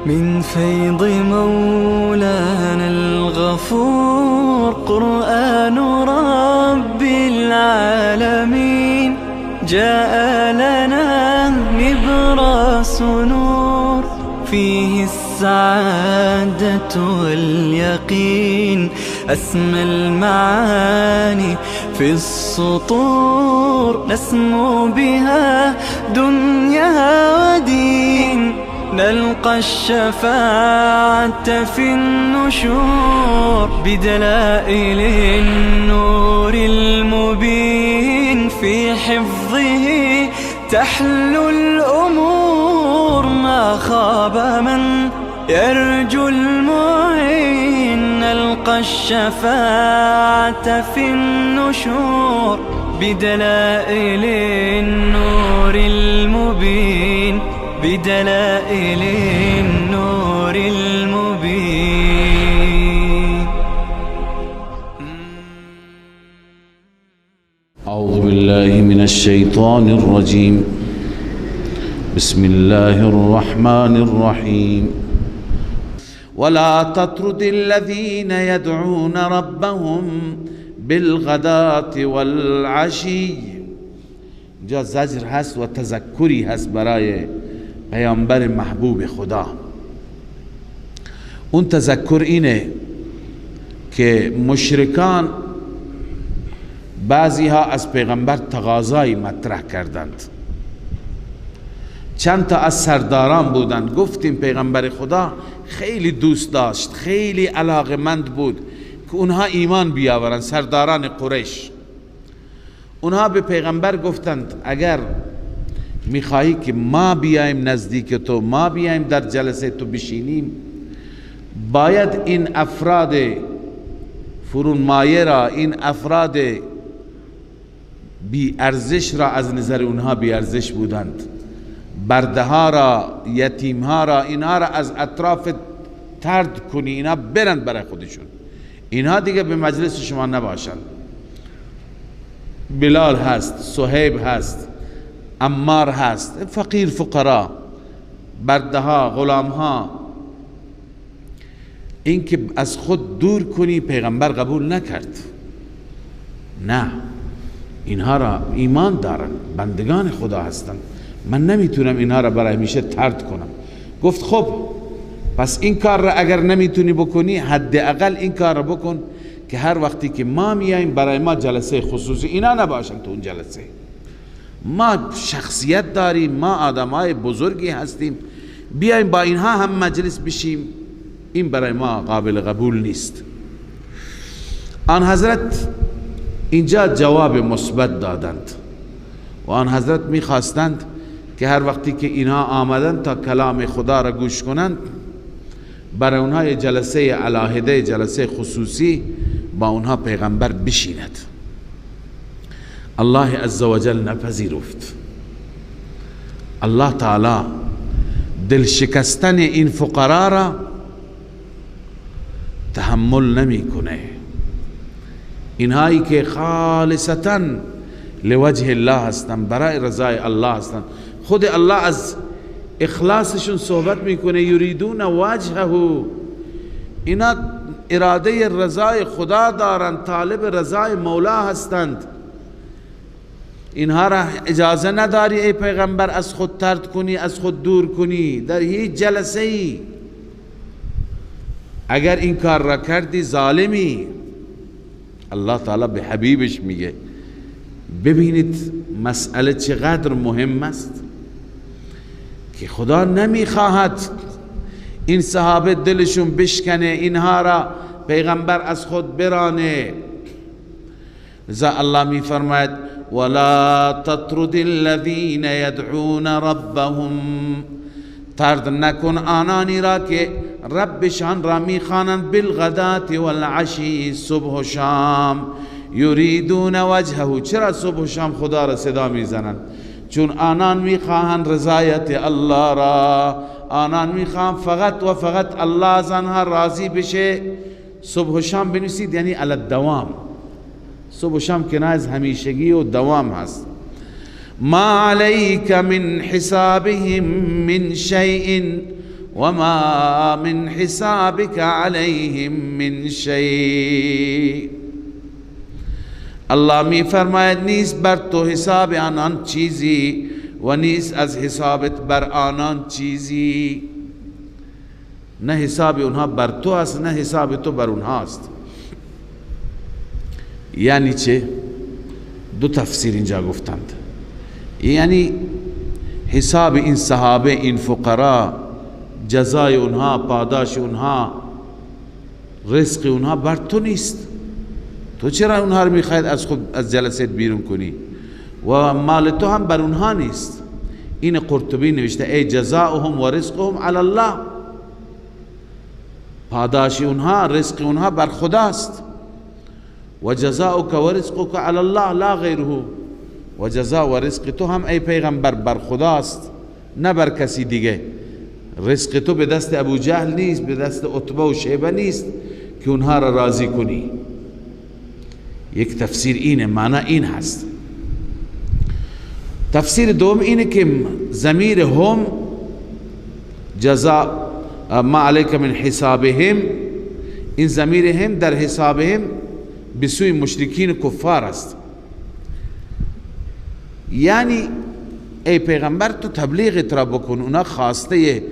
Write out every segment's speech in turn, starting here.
من فيض مولانا الغفور قرآن رب العالمين جاء لنا نبراس نور فيه السعادة واليقين أسمى المعاني في السطور نسمو بها دنيا ودين نلقى الشفاعة في النشور بدلائل النور المبين في حفظه تحلو الأمور ما خاب من يرجو المعين نلقى الشفاعة في النشور بدلائل النور المبين بدلائل النور المبين. أعوذ بالله من الشيطان الرجيم. بسم الله الرحمن الرحيم. ولا تطرد الذين يدعون ربهم بالغداة والعشي. جا زجر هست و تذکری هست برای پیامبر محبوب خدا. اون تذکر اینه که مشرکان بعضی ها از پیغمبر تقاضایی مطرح کردند. چند تا از سرداران بودند، گفتیم پیغمبر خدا خیلی دوست داشت، خیلی علاقمند بود که اونها ایمان بیاورند. سرداران قریش اونها به پیغمبر گفتند اگر میخواهی که ما بیایم نزدیک تو، ما بیایم در جلسه تو بشینیم، باید این افراد فرونمایه را، این افراد بی ارزش را، از نظر اونها بی ارزش بودند، برده ها را، یتیم ها را، اینها را از اطراف طرد کنی، اینها برند برای خودشون، اینها دیگه به مجلس شما نباشند. بلال هست، صهیب هست، عمار هست، فقیر فقرا، برده ها، غلام ها، این که از خود دور کنی پیغمبر قبول نکرد. نه، اینها را ایمان دارن، بندگان خدا هستن، من نمیتونم اینها را برای همیشه طرد کنم. گفت خب پس این کار را اگر نمیتونی بکنی، حداقل این کار را بکن که هر وقتی که ما میاییم برای ما جلسه خصوصی اینا نباشن تو اون جلسه. ما شخصیت داریم، ما آدمای بزرگی هستیم، بیاییم با اینها هم مجلس بشیم، این برای ما قابل قبول نیست. آن حضرت اینجا جواب مثبت دادند و آن حضرت میخواستند که هر وقتی که اینها آمدند تا کلام خدا را گوش کنند، برای اونها جلسه علاهده، جلسه خصوصی با اونها پیغمبر بشیند. الله عزوجل نپذیرفت. الله تعالی دل شکستن این فقرا را تحمل نمی کنه. اینهایی که خالصتا لوجه الله هستن، برای رضای الله هستن، خود الله از اخلاصشون صحبت میکنه. یریدون وجهه، اینا اراده رضای خدا دارند، طالب رضای مولا هستند. اینها را اجازه نداری ای پیغمبر از خود طرد کنی، از خود دور کنی در هیچ جلسه ای. اگر این کار را کردی ظالمی. الله تعالی به حبیبش میگه ببینید مسئله چقدر مهم است که خدا نمیخواهد این صحابه دلشون بشکنه، اینها را پیغمبر از خود برانه. لذا الله میفرماید ولا تطرد الذين يدعون ربهم، طرد نکن آنانی را که ربشان را میخوانند، بالغدات والعشی، صبح و شام، یریدون وجهه. چرا صبح و شام خدا را صدا میزنند؟ چون آنان میخواهند رضایت الله را، آنان میخواهند فقط و فقط الله از آنها راضی بشه. صبح و شام بنویسید یعنی علی الدوام. صبح و شام کنایه از همیشگی و دوام هست. ما علیک من حسابهم من شیء وما من حسابك عليهم من شيء. الله می فرماید نیست بر تو حساب آنان چیزی و نیست از حسابت بر آنان چیزی. نه حساب اونها بر تو است نه حساب تو بر اونها است. یعنی چه؟ دو تفسیر اینجا گفتند. یعنی حساب این صحابه، این فقرا، جزای اونها، پاداش اونها، رزق اونها بر تو نیست. تو چرا اونها رو میخواید از جلسه بیرون کنی؟ و مال تو هم بر اونها نیست. این قرطبی نوشته ای جزاؤهم و رزقهم علی الله. پاداش اونها، رزق اونها بر خداست. و جزاؤک و رزقک علی الله لا غیره. و جزا و رزق تو هم ای پیغمبر بر خداست نه بر کسی دیگه. رزق تو به دست ابو جهل نیست، به دست عتبه و شیبه نیست که اونها را راضی کنی. یک تفسیر اینه، معنی این هست. تفسیر دوم اینه که ضمیر هم جزا ما علیک من حسابهم، این ضمیر هم در حسابهم به سوی مشرکین کفار است. یعنی ای پیغمبر تو تبلیغت را بکن، اونا خواسته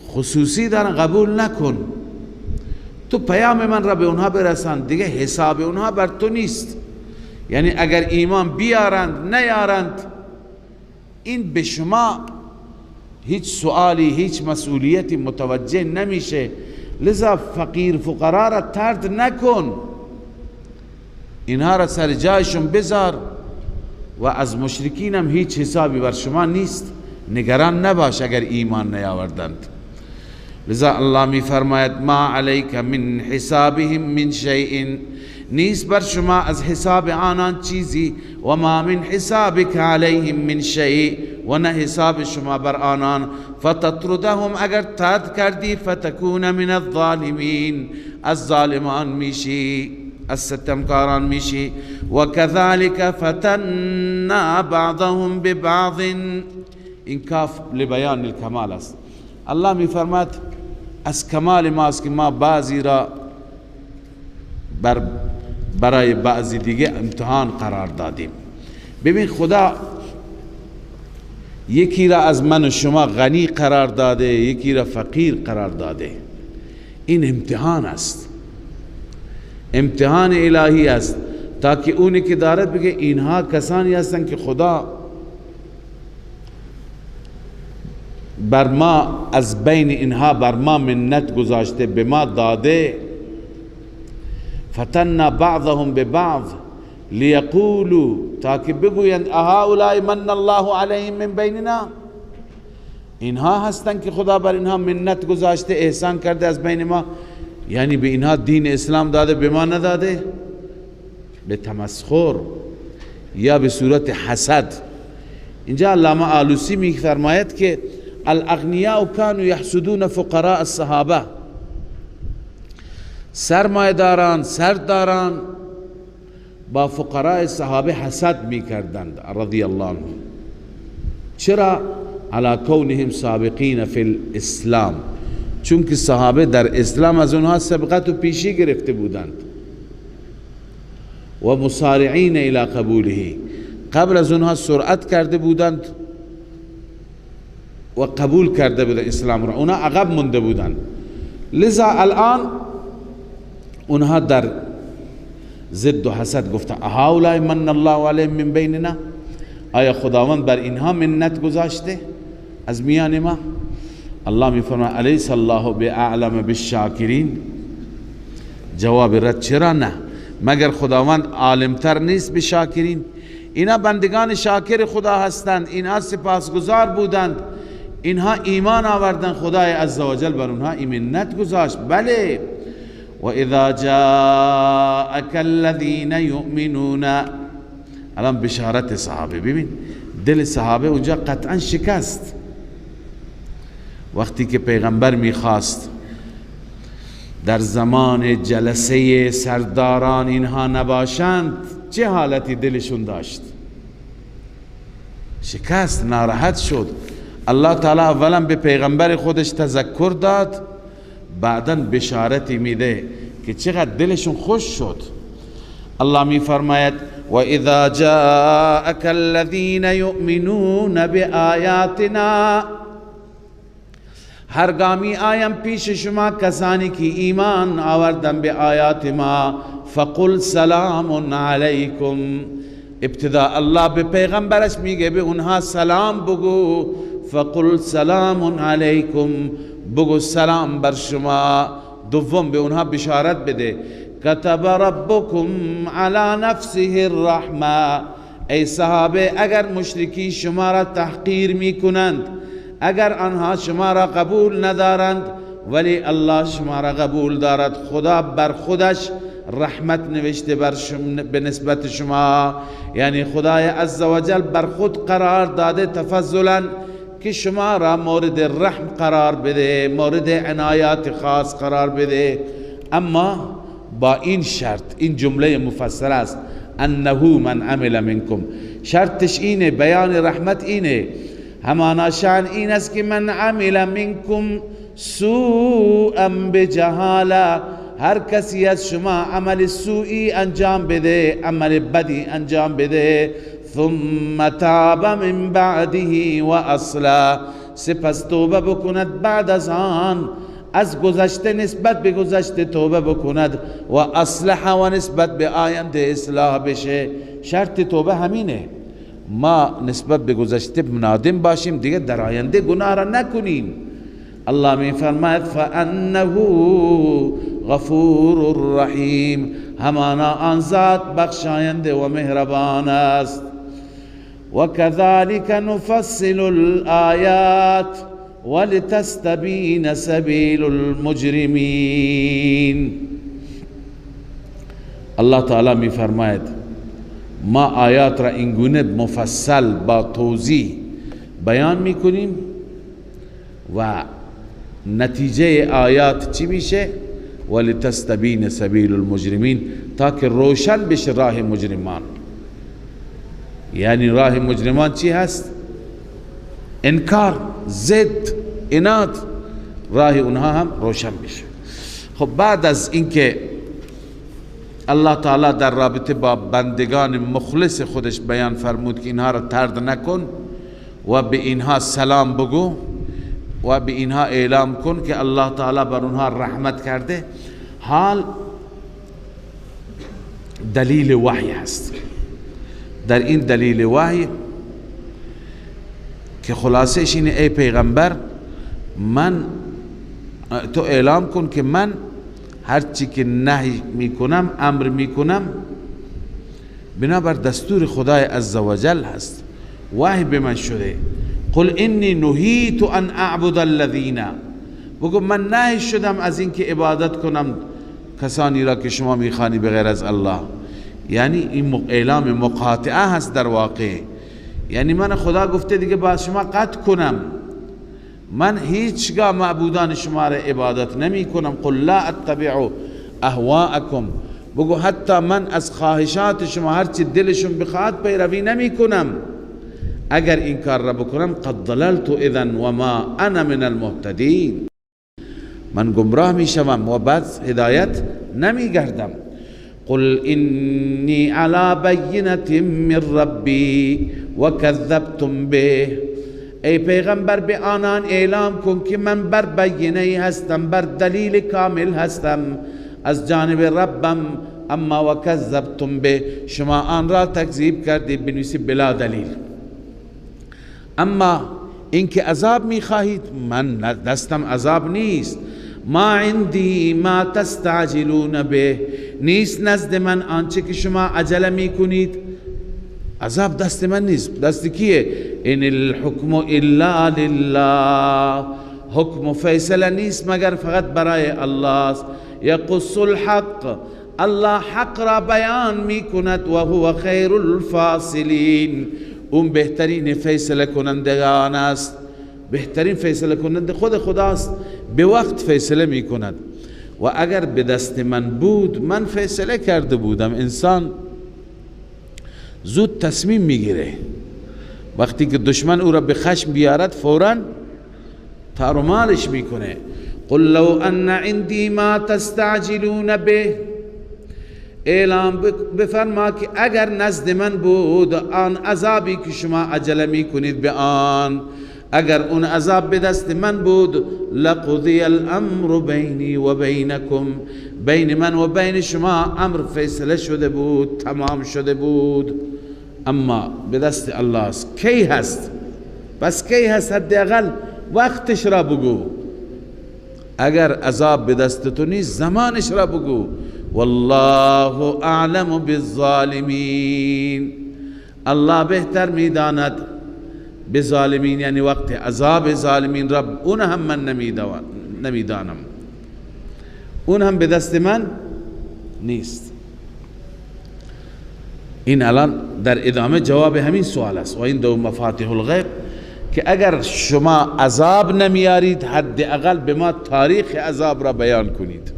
خصوصی دارن، قبول نکن. تو پیام من را به اونها برسان، دیگه حساب اونها بر تو نیست. یعنی اگر ایمان بیارند نیارند این به شما هیچ سوالی، هیچ مسئولیتی متوجه نمیشه. لذا فقیر فقرا را طرد نکن، اینها را سر جایشون بذار و از مشرکین هم هیچ حسابی بر شما نیست. نگران نباش اگر ایمان نیاوردند. لذا الله می فرماید ما علیک من حسابهم من شیء، نیست بر شما از حساب آنان چیزی. و ما من حسابک علیهم من شیء، و نه حساب شما بر آنان. فتطردهم، اگر طرد کردی، فتکون من الظالمین، از ظالمان میشی، از ستمکاران میشی. و کذالک فتنا بعضهم ببعض، این کاف لبیان الکمال است. الله می فرماید از کمال ماست که ما بعضی را برای بعضی دیگه امتحان قرار دادیم. ببین خدا یکی را از من و شما غنی قرار داده، یکی را فقیر قرار داده. این امتحان است، امتحان الهی است، تاکه اونی که دارد بگه اینها کسانی هستند که خدا بر ما از بین اینها بر ما منت گذاشته، به ما داده. فتنا بعضهم ببعض لیقولوا، تاکه بگویند اهؤلاء من الله علیهم من بیننا، اینها هستند که خدا بر اینها منت گذاشته، احسان کرده از بین ما. یعنی به اینها دین اسلام داده، به ما نداده. به تمسخر یا به صورت حسد. اینجا علامه آلوسی می فرماید که الاغنیاء كانوا یحسدون فقراء الصحابه، سرمایه‌داران، سرداران با فقراء صحابه حسد می کردند رضی الله عنهم. چرا؟ علی کونهم سابقین فی الاسلام، چون که صحابه در اسلام از اونها سبقت و پیشی گرفته بودند. و مسارعین الی قبوله، قبل از اونها سرعت کرده بودند و قبول کرده بودند اسلام را، اونها عقب مونده بودند. لذا الان اونها در ضد و حسد گفتن اهؤلاء من الله علیهم من بیننا، آیا خداوند بر اینها منت گذاشته از میان ما؟ الله می فرماید الیس الله باعلم بالشاکرین. جواب رد چرا نه؟ مگر خداوند عالمتر نیست به شاکرین؟ اینا بندگان شاکر خدا هستند، اینها سپاسگزار بودند، اینها ایمان آوردند، خدای عزوجل بر اونها منت گذاشت. بله. و اذا جاءك الذين يؤمنون، الان بشارت صحابه، ببین دل صحابه اونجا قطعا شکست. وقتی که پیغمبر میخواست در زمان جلسه سرداران اینها نباشند، چه حالتی دلشون داشت؟ شکست، ناراحت شد. الله تعالی اولا به پیغمبر خودش تذکر داد، بعدا بشارتی میده که چقدر دلشون خوش شد. الله می فرماید و اذا جاءك الذين يؤمنون بآیاتنا، هرگامی آیم پیش شما کسانی که ایمان آوردن به آیات ما، فقل سلام علیکم. ابتدا الله به پیغمبرش میگه به اونها سلام بگو، فقل سلام علیکم، بگو سلام بر شما. دوم به اونها بشارت بده، كتب ربكم على نفسه الرحمه. ای صحابه اگر مشرکی شما را تحقیر میکنند، اگر آنها شما را قبول ندارند، ولی الله شما را قبول دارد، خدا بر خودش رحمت نوشته به نسبت شما، یعنی خدای عزوجل بر خود قرار داده تفضلا که شما را مورد رحم قرار بده، مورد عنایات خاص قرار بده. اما با این شرط، این جمله مفصل است، انه من عمل منکم، شرطش اینه، بیان رحمت اینه، همانا شان این است که من عمل منکم سوءا بجهاله، هر کسی از شما عمل سوئی انجام بده، عمل بدی انجام بده، ثم تاب من بعده و اصلا، سپس توبه بکند بعد از آن، از گذشته نسبت به گذشته توبه بکند، و اصلح و نسبت به آینده اصلاح بشه. شرط توبه همینه، ما نسبت به گذشته نادم باشیم، دیگه در آینده گناه را نکنیم. الله می فرماید فانه غفور رحیم، همانا آن ذات بخشاینده و مهربان است. و كذلك نفصل الآیات ولتستبین سبیل المجرمین. الله تعالی می فرماید ما آیات را اینگونه مفصل با توضیح بیان میکنیم و نتیجه آیات چی میشه؟ ولتستبین سبیل المجرمین، تا که روشن بشه راه مجرمان. یعنی راه مجرمان چی هست؟ انکار، ضد، عناد، راه اونها هم روشن بشه. خب بعد از اینکه الله تعالی در رابطه با بندگان مخلص خودش بیان فرمود که اینها را طرد نکن و به اینها سلام بگو و به اینها اعلام کن که الله تعالی بر اونها رحمت کرده، حال دلیل وحی هست. در این دلیل وحی که خلاصش اینه، ای پیغمبر تو اعلام کن که من هرچی که نهی میکنم، امر میکنم، بنابر دستور خدای عزوجل هست، وحی به من شده. قل انی نهیت ان اعبد الذین، بگو من نهی شدم از اینکه عبادت کنم کسانی را که شما میخوانی بغیر از الله. یعنی این اعلام مقاطعه هست در واقع، یعنی من خدا گفته دیگه با شما قطع کنم، من هیچگاه معبودان شما را عبادت نمی کنم. قل لا اتبع اهواءکم، بگو حتی من از خواهشات شما هرچی دلشون بخواد پیروی نمی کنم. اگر این کار را بکنم قد ضللت اذا و ما انا من المهتدین، من گمراه می شوم و بعد هدایت نمی گردم. قل انی علی بینة من ربی و کذبتم به، ای پیغمبر به آنان اعلام کن که من بر بینه هستم، بر دلیل کامل هستم از جانب ربم، اما و کذبتم به، شما آن را تکذیب کردید، بنویسی بلا دلیل. اما اینکه عذاب میخواهید، من دستم عذاب نیست. ما عندی ما تستعجلون به، نیست نزد من آنچه که شما عجله میکنید. عذاب دست من نیست، دست کیه؟ ان الحکم الا لله، حکم و فیصله نیست مگر فقط برای الله است. یقص الحق، الله حق را بیان میکند، و هو خیر الفاصلین، اون بهترین فیصله کنندگان است. بهترین فیصله کننده خود خداست، به وقت فیصله میکند. و اگر به دست من بود من فیصله کرده بودم. انسان زود تصمیم میگیره، وقتی که دشمن او را به خشم بیارد فوراً تارمالش میکنه. قل لو ان عندي ما تستعجلون به، اعلام بفرما که اگر نزد من بود آن عذابی که شما عجله میکنید به آن، اگر اون عذاب به دست من بود لقضی الامر بینی و بینکم، بین من و بین شما امر فیصله شده بود، تمام شده بود. اما به دست الله است. کی هست؟ بس کی هست؟ حداقل وقتش را بگو. اگر عذاب به دست تو نیست زمانش را بگو. والله اعلم بالظالمین، الله بهتر میداند به ظالمین، یعنی وقت عذاب ظالمین رب اون هم من نمیدانم، اون هم به دست من نیست. این الان در ادامه جواب همین سوال است. و این دو مفاتیح الغیب که اگر شما عذاب نمیارید حداقل به ما تاریخ عذاب را بیان کنید.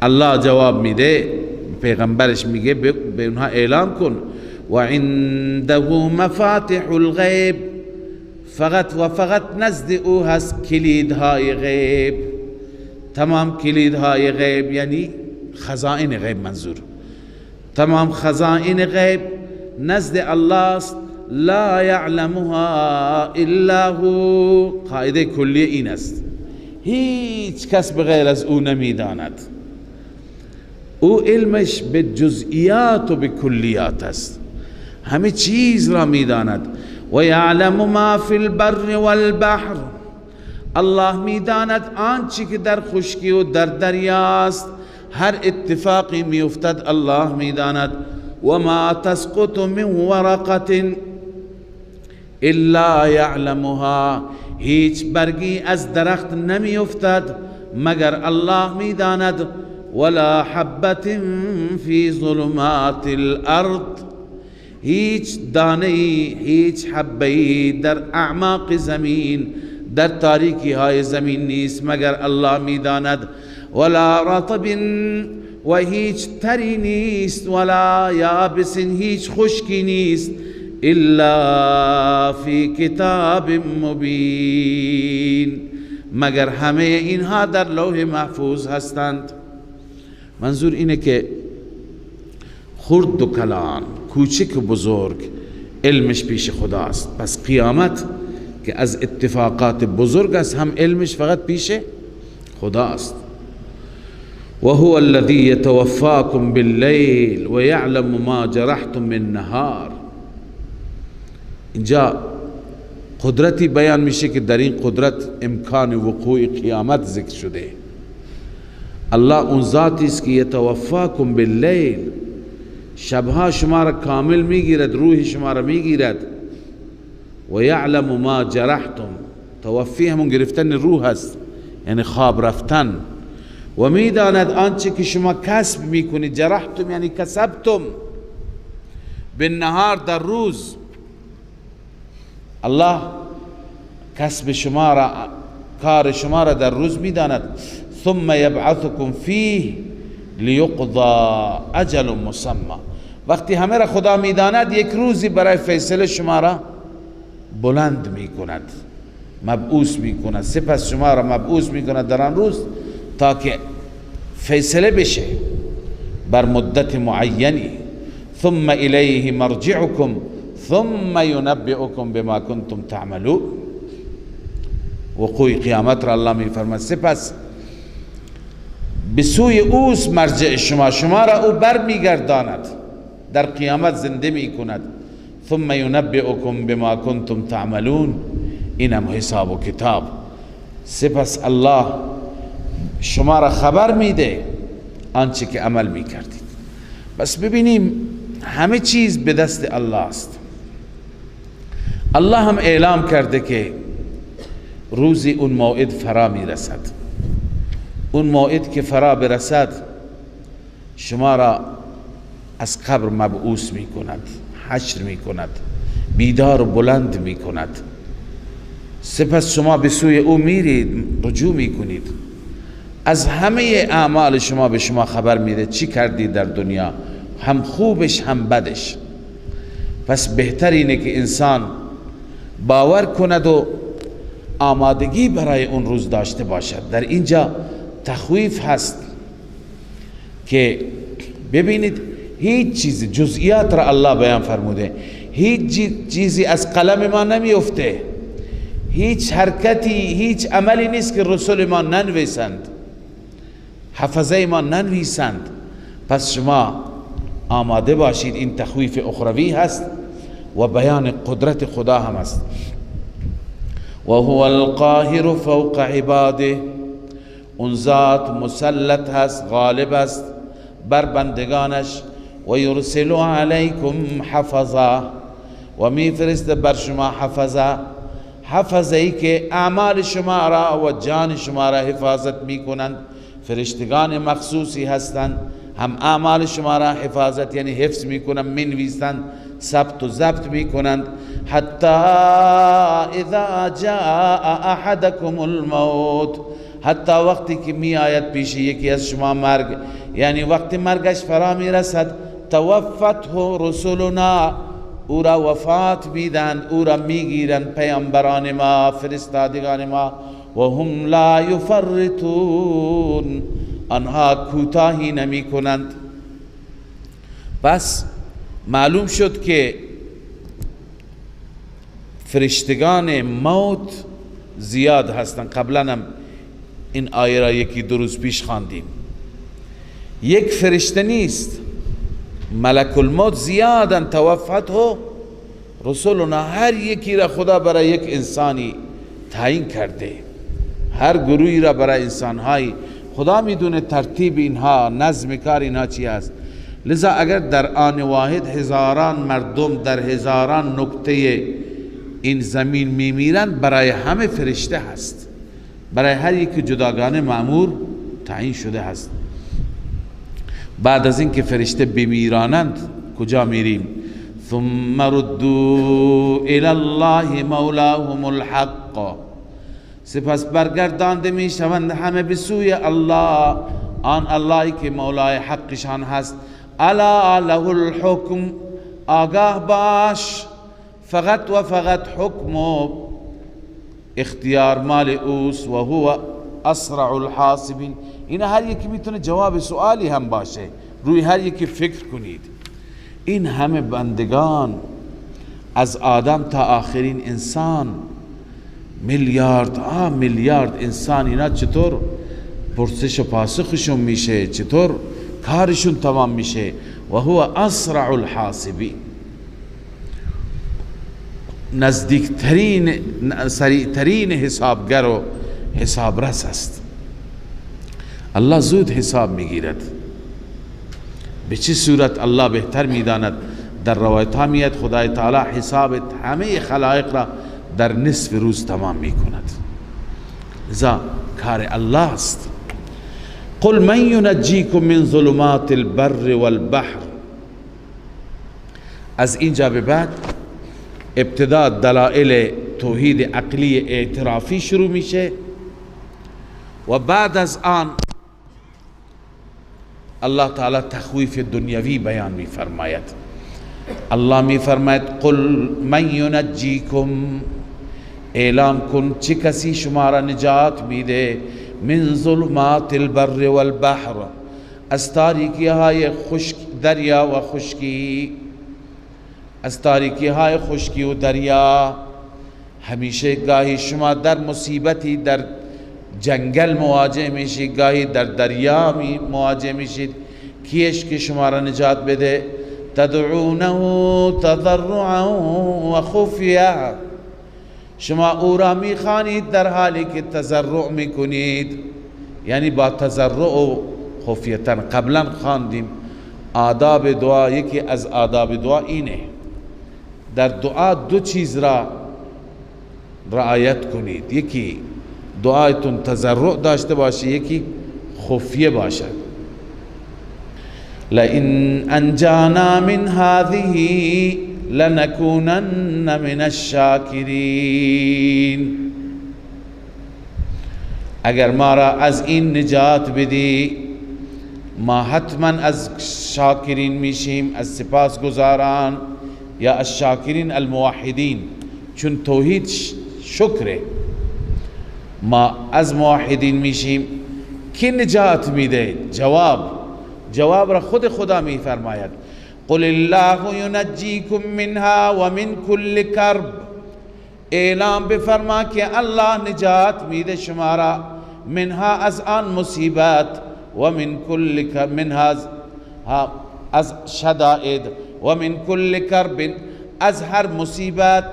الله جواب میده، پیغمبرش میگه به اونها اعلام کن و عنده مفاتیح الغیب، فقط و فقط نزد او هست کلیدهای غیب. تمام کلیدهای غیب یعنی خزائن غیب، منظور تمام خزائن غیب نزد الله است. لا یعلمها الا هو، قاعده کلی این است، هیچ کس بغیر از او نمیداند. او علمش به جزئیات و به کلیات است، همه چیز را میداند. و یعلم ما فی البر والبحر، الله میداند آنچه که در خشکی و در دریاست، هر اتفاقی میافتد الله میداند. و ما تسقط من ورقة الا یعلمها، هیچ برگی از درخت نمیافتد مگر الله میداند. ولا حبة فی ظلمات الارض، هیچ دانه هیچ حبه در اعماق زمین، در تاریکی های زمین نیست مگر الله میداند. ولا رطب، و هیچ تری نیست، ولا یابس، هیچ خشکی نیست، الا فی کتاب مبین، مگر همه اینها در لوح محفوظ هستند. منظور اینه که خرد و کلان، کوچک و بزرگ، علمش پیش خداست. پس قیامت که از اتفاقات بزرگ است هم علمش فقط پیش خداست. و هو الذی یتوفاکم باللیل و یعلم ما جرحتم بالنهار. اینجا قدرتی بیان میشه که در این قدرت امکان وقوع قیامت ذکر شده. الله اون ذاتی است که یتوفاکم باللیل، شبها شما را کامل میگیرد، روح شما را میگیرد. و یعلم ما جرحتم، توفی همون گرفتن روح است، یعنی خواب رفتن. و میداند آنچه که شما کسب میکنید، جرحتم یعنی کسبتم، بالنهار در روز. الله کسب شما را، کار شما را در روز میداند. ثم یبعثکم فیه لیقضى اجل مسمى، وقتی همه را خدا میداند یک روزی برای فیصله شما را بلند میکند، مبعوث میکند، سپس شما را مبعوث میکند در آن روز تا که فیصله بشه بر مدت معینی. ثم الیه مرجعکم ثم ینبئکم بما کنتم تعملون. وقوع قیامت را الله میفرماید سپس به سوی اوست مرجع شما، شما را او بر میگرداند، در قیامت زنده میکند. ثم ینبئکم بما کنتم تعملون، اینم حساب و کتاب. سپس الله شما را خبر میده آنچه که عمل میکردید. بس ببینیم همه چیز به دست الله است. الله هم اعلام کرده که روزی اون موعد فرا میرسد. اون موعد که فرا برسد شما را از قبر مبعوث می کند، حشر می کند، بیدار و بلند می کند. سپس شما به سوی او میرید، رجوع می کنید. از همه اعمال شما به شما خبر میده چی کردید در دنیا، هم خوبش هم بدش. پس بهتر اینه که انسان باور کند و آمادگی برای اون روز داشته باشد. در اینجا تخویف هست که ببینید هیچ چیز، جزئیات را الله بیان فرموده، هیچ چیزی از قلم ما نمیفته، هیچ حرکتی، هیچ عملی نیست که رسول ما ننویسند، حفظه ما ننویسند. پس شما آماده باشید. این تخویف اخروی هست و بیان قدرت خدا هم است. و هو القاهر فوق عباده، اون ذات مسلط هست، غالب است بر بندگانش. و یرسل علیکم حفظا، و می فرست بر شما حفظا، حفظه ای که اعمال شما را و جان شما را حفاظت می کنند. فرشتگان مخصوصی هستند، هم اعمال شما را حفاظت یعنی حفظ می کنند، می نویسند، ثبت و ضبط می کنند. حتی اذا جاء احدکم الموت، حتی وقتی که می آید پیش یکی از شما مرگ، یعنی وقتی مرگش فرا می رسد، توفته رسولنا، او را وفات میدند، او را میگیرند پیامبران ما، فرستادگان ما. و هم لا یفرطون، آنها کوتاهی نمی کنند. پس معلوم شد که فرشتگان موت زیاد هستند. قبلا هم این آیه را یکی دو روز پیش خواندیم. یک فرشته نیست، ملک الموت زیادن. توفته رسولنا، هر یکی را خدا برای یک انسانی تعیین کرده، هر گروهی را برای انسانهایی. خدا میدونه ترتیب اینها، نظم کار اینها چی است. لذا اگر در آن واحد هزاران مردم در هزاران نقطه این زمین میمیرند، برای همه فرشته هست، برای هر یک جداگانه مأمور تعیین شده هست. بعد از اینکه فرشته بمیرانند کجا میریم؟ ثم ردوا الی الله مولاهم الحق، سپس برگردانده میشوند همه به سوی الله، آن اللهی که مولای حقشان هست. الا له الحکم، آگاه باش، فقط و فقط حکم و اختیار مال اوست. و هو اسرع الحاسبین، این هر یکی میتونه جواب سوالی هم باشه، روی هر یکی فکر کنید. این همه بندگان از آدم تا آخرین انسان، میلیارد انسان، اینا چطور پرسش و پاسخشون میشه، چطور کارشون تمام میشه؟ و هو اسرع الحاسبین، نزدیکترین سریعترین حسابگر و حسابرس است. الله زود حساب میگیرد. به چه صورت الله بهتر میداند. در روایت ها میاد خدای تعالی حساب همه خلائق را در نصف روز تمام میکند. لذا کار الله است. قل من ینجیکم من ظلمات البر والبحر، از اینجا به بعد ابتدا دلائل توحید عقلی اعترافی شروع میشه و بعد از آن الله تعالی تخویف دنیوی بیان میفرماید. الله میفرماید قل من ینجیکم، اعلان کن چه کسی شما را نجات میده، من ظلمات البر والبحر، از تاریکی های خشک دریا و خشکی، از تاریکی های خشکی و دریا. همیشه گاهی شما در مصیبتی در جنگل مواجه میشید، گاهی در دریا مواجه میشید. کیش که شما را نجات بده؟ تدعونه تضرعا و خفیه، شما او را میخوانید در حالی که تضرع میکنید، یعنی با تضرع و خفیتن. قبلا خواندیم آداب دعا، یکی از آداب دعا اینه در دعا دو چیز را رعایت کنید، یکی دعایتون تضرع داشته باشه، یکی خفیه باشد. لئن انجانا من هذه لنکونن من الشاکرین، اگر ما را از این نجات بدی ما حتما از شاکرین میشیم، از سپاسگزاران یا الشاکرین الموحدین، چون توحید شکره. ما از موحدین میشیم. کی نجات میده؟ جواب را خود خدا میفرماید قل الله ینجیکم منها و من کل کرب. اعلام بفرما که الله نجات میده شما را منها از آن مصیبت و من کل منها از شدائد و من کل کرب از هر مصیبت،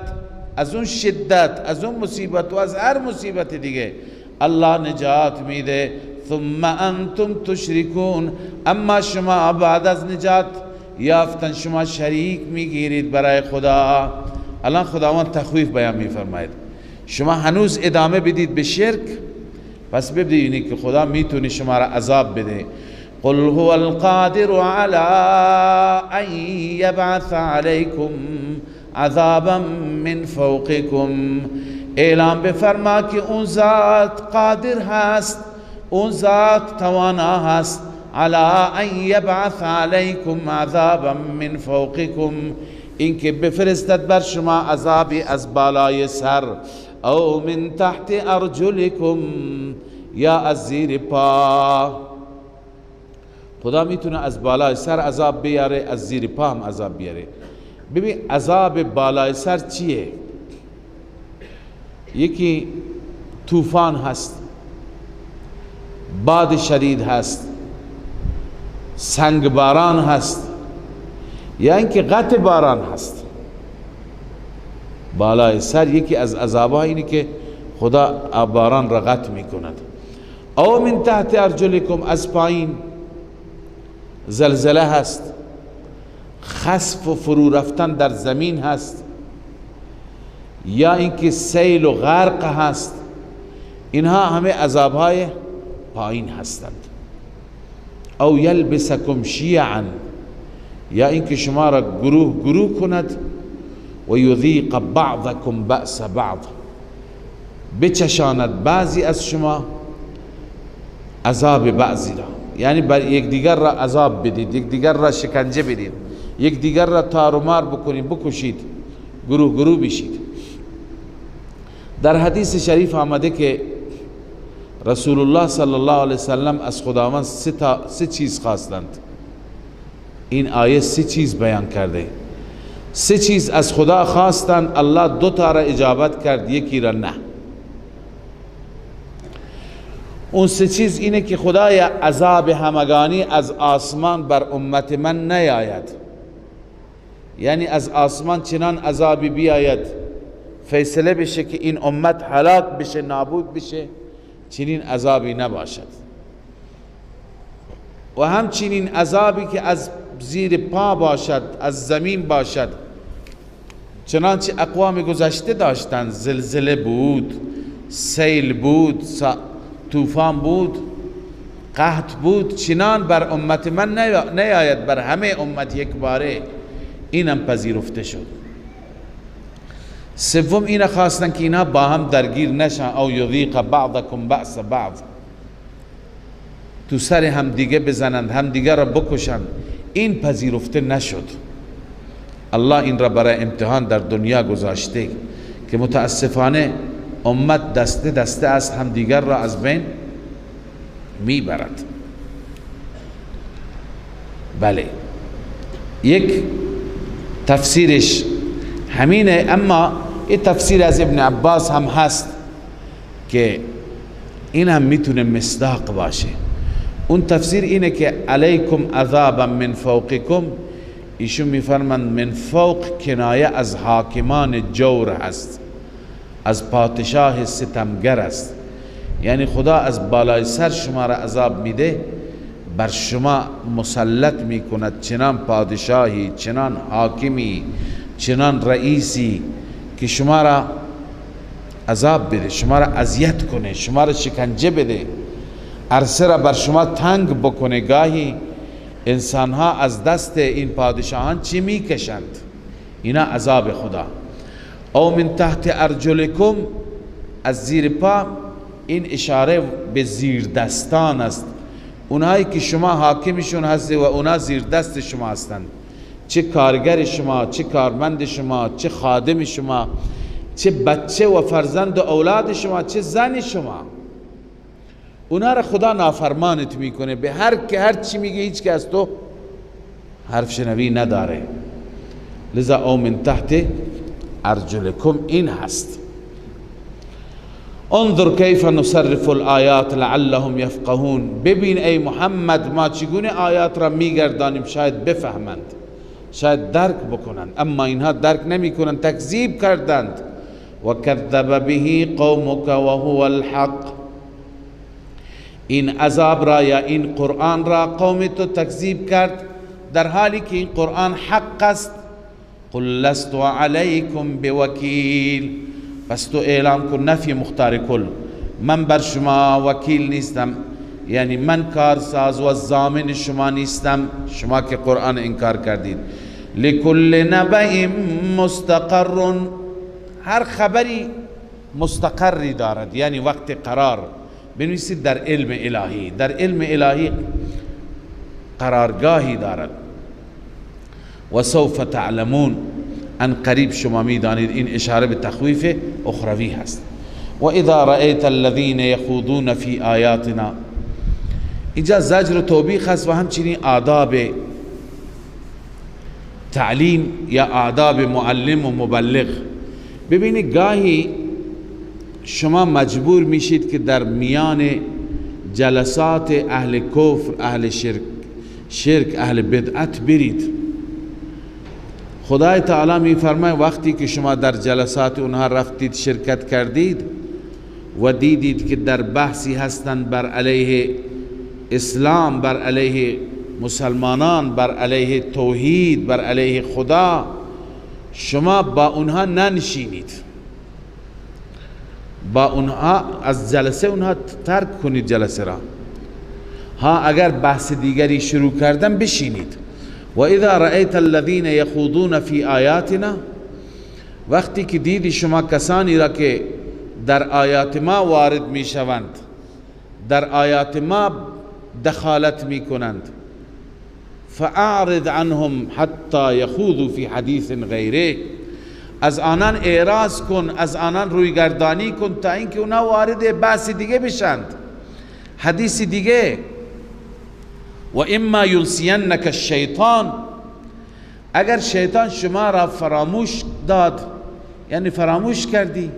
از اون شدت، از اون مصیبت و از هر مصیبت دیگه الله نجات میده. ثم انتم تشركون، اما شما بعد از نجات یافتن شما شریک میگیرید برای خدا. الان خداوند تخویف بیان میفرماید شما هنوز ادامه بدید به شرک، پس ببینید که خدا میتونه شما را عذاب بده. قل هو القادر على ان يبعث عليكم عذابا من فوقكم. اعلام بفرما که اون ذات قادر هست، اون ذات توانا هست على ان يبعث عليكم عذابا من فوقكم، اینکه بفرستد بر شما عذابی از بالای سر، او من تحت ارجلكم، یا از زیر پا. خدا میتونه از بالای سر عذاب بیاره، از زیر پا هم عذاب بیاره. ببین عذاب بالای سر چیه؟ یکی طوفان هست، باد شدید هست، سنگ باران هست، یا اینکه قطع باران هست. بالای سر یکی از عذابها اینه که خدا باران را قطع میکند. او من تحت ارجلکم، از پایین زلزله هست، خسف و فرو رفتن در زمین هست، یا اینکه سیل و غرق هست. اینها همه عذابهای پایین هستند. او یلبسکم شیعا، یا اینکه شما را گروه کند و یذیق بعضکم بأس بعض، بچشاند بعضی از شما عذاب بعضی را، یعنی بر یکدیگر را عذاب بدید، یکدیگر را شکنجه بدید، یکدیگر را تار و مار بکنید، بکشید، گروه بشید. در حدیث شریف آمده که رسول الله صلی الله علیه وسلم از خداوند سه چیز خواستند. این آیه سه چیز بیان کرده. سه چیز از خدا خواستند، الله دو تا را اجابت کرد، یکی را نه. اون سه چیز اینه که خدای عذاب همگانی از آسمان بر امت من نیاید، یعنی از آسمان چنان عذابی بیاید فیصله بشه که این امت هلاک بشه، نابود بشه، چنین عذابی نباشد. و همچنین عذابی که از زیر پا باشد، از زمین باشد، چنانچه اقوام گذشته داشتند. زلزله بود، سیل بود، طوفان بود، قحط بود، چنان بر امت من نیاید، بر همه امت یک باره. اینم پذیرفته شد. سوم اینا خواستن که اینا با هم درگیر نشن، او یذیق بعضکم بأس بعض، تو سر هم دیگه بزنند، هم دیگه را بکشند. این پذیرفته نشد. الله این را برای امتحان در دنیا گذاشته که متاسفانه امت دسته دسته از هم دیگر را از بین میبرد. بله، یک تفسیرش همینه، اما این تفسیر از ابن عباس هم هست که این هم میتونه مصداق باشه. اون تفسیر اینه که علیکم عذابا من فوقکم، ایشون میفرمند من فوق کنایه از حاکمان جور هست، از پادشاه ستمگر است. یعنی خدا از بالای سر شما را عذاب میده، بر شما مسلط میکند چنان پادشاهی، چنان حاکمی، چنان رئیسی که شما را عذاب بده، شما را اذیت کنه، شما را شکنجه بده، عرصه را بر شما تنگ بکنه. گاهی انسان ها از دست این پادشاهان چی میکشند؟ اینا عذاب خدا. او من تحت ارجلکم، از زیر پا، این اشاره به زیر دستان است. اونایی که شما حاکمشون هستی و اونا زیر دست شما هستند. چه کارگر شما، چه کارمند شما، چه خادم شما، چه بچه و فرزند و اولاد شما، چه زن شما، اونا را خدا نافرمانت میکنه. به هر چی میگه هیچ که از تو حرف شنوی نداره. لذا او من تحت ارجلکم این هست. انظر کیف نصرف الآیات لعلهم یفقهون. ببین ای محمد ما چگونه آیات را میگردانیم شاید بفهمند، شاید درک بکنند، اما اینها درک نمی کنند، تکذیب کردند. و کذب به قومک و هو الحق. این عذاب را یا این قرآن را قوم تو تکذیب کرد در حالی که این قرآن حق است. قل لست علیکم بوکیل. پس تو اعلام کن، نفی مختار کل، من بر شما وکیل نیستم، یعنی من کارساز و ضامن شما نیستم، شما که قرآن انکار کردید. لکل نبأ مستقر. هر خبری مستقری دارد، یعنی وقت قرار. بنویسید در علم الهی، در علم الهی قرارگاهی دارد. و سوف تعلمون. ان قریب شما میدانید. این اشاره به تخویف اخروی هست. و اذا رأیت الذین یخوضون فی آیاتنا. اینجا زجر و توبیخ هست و همچنین آداب تعلیم یا آداب معلم و مبلغ. ببینید گاهی شما مجبور میشید که در میان جلسات اهل کفر، اهل شرک، اهل بدعت برید. خدای تعالی می فرماید وقتی که شما در جلسات اونها رفتید، شرکت کردید و دیدید که در بحثی هستند بر علیه اسلام، بر علیه مسلمانان، بر علیه توحید، بر علیه خدا، شما با اونها ننشینید، با اونها از جلسه اونها ترک کنید جلسه را. ها اگر بحث دیگری شروع کردن بشینید. و اذا رأیت الذین یخوضون فی آیاتنا. وقتی که دیدی شما کسانی را که در آیات ما وارد می شوند، در آیات ما دخالت می کنند، فاعرض عنهم حتی یخوضوا فی حدیث غیره. از آنان اعراض کن، از آنان رویگردانی کن تا اینکه اونا وارد بحث دیگه بشند، حدیث دیگه. و اما ینسینک الشیطان. اگر شیطان شما را فراموش داد، یعنی فراموش کردی،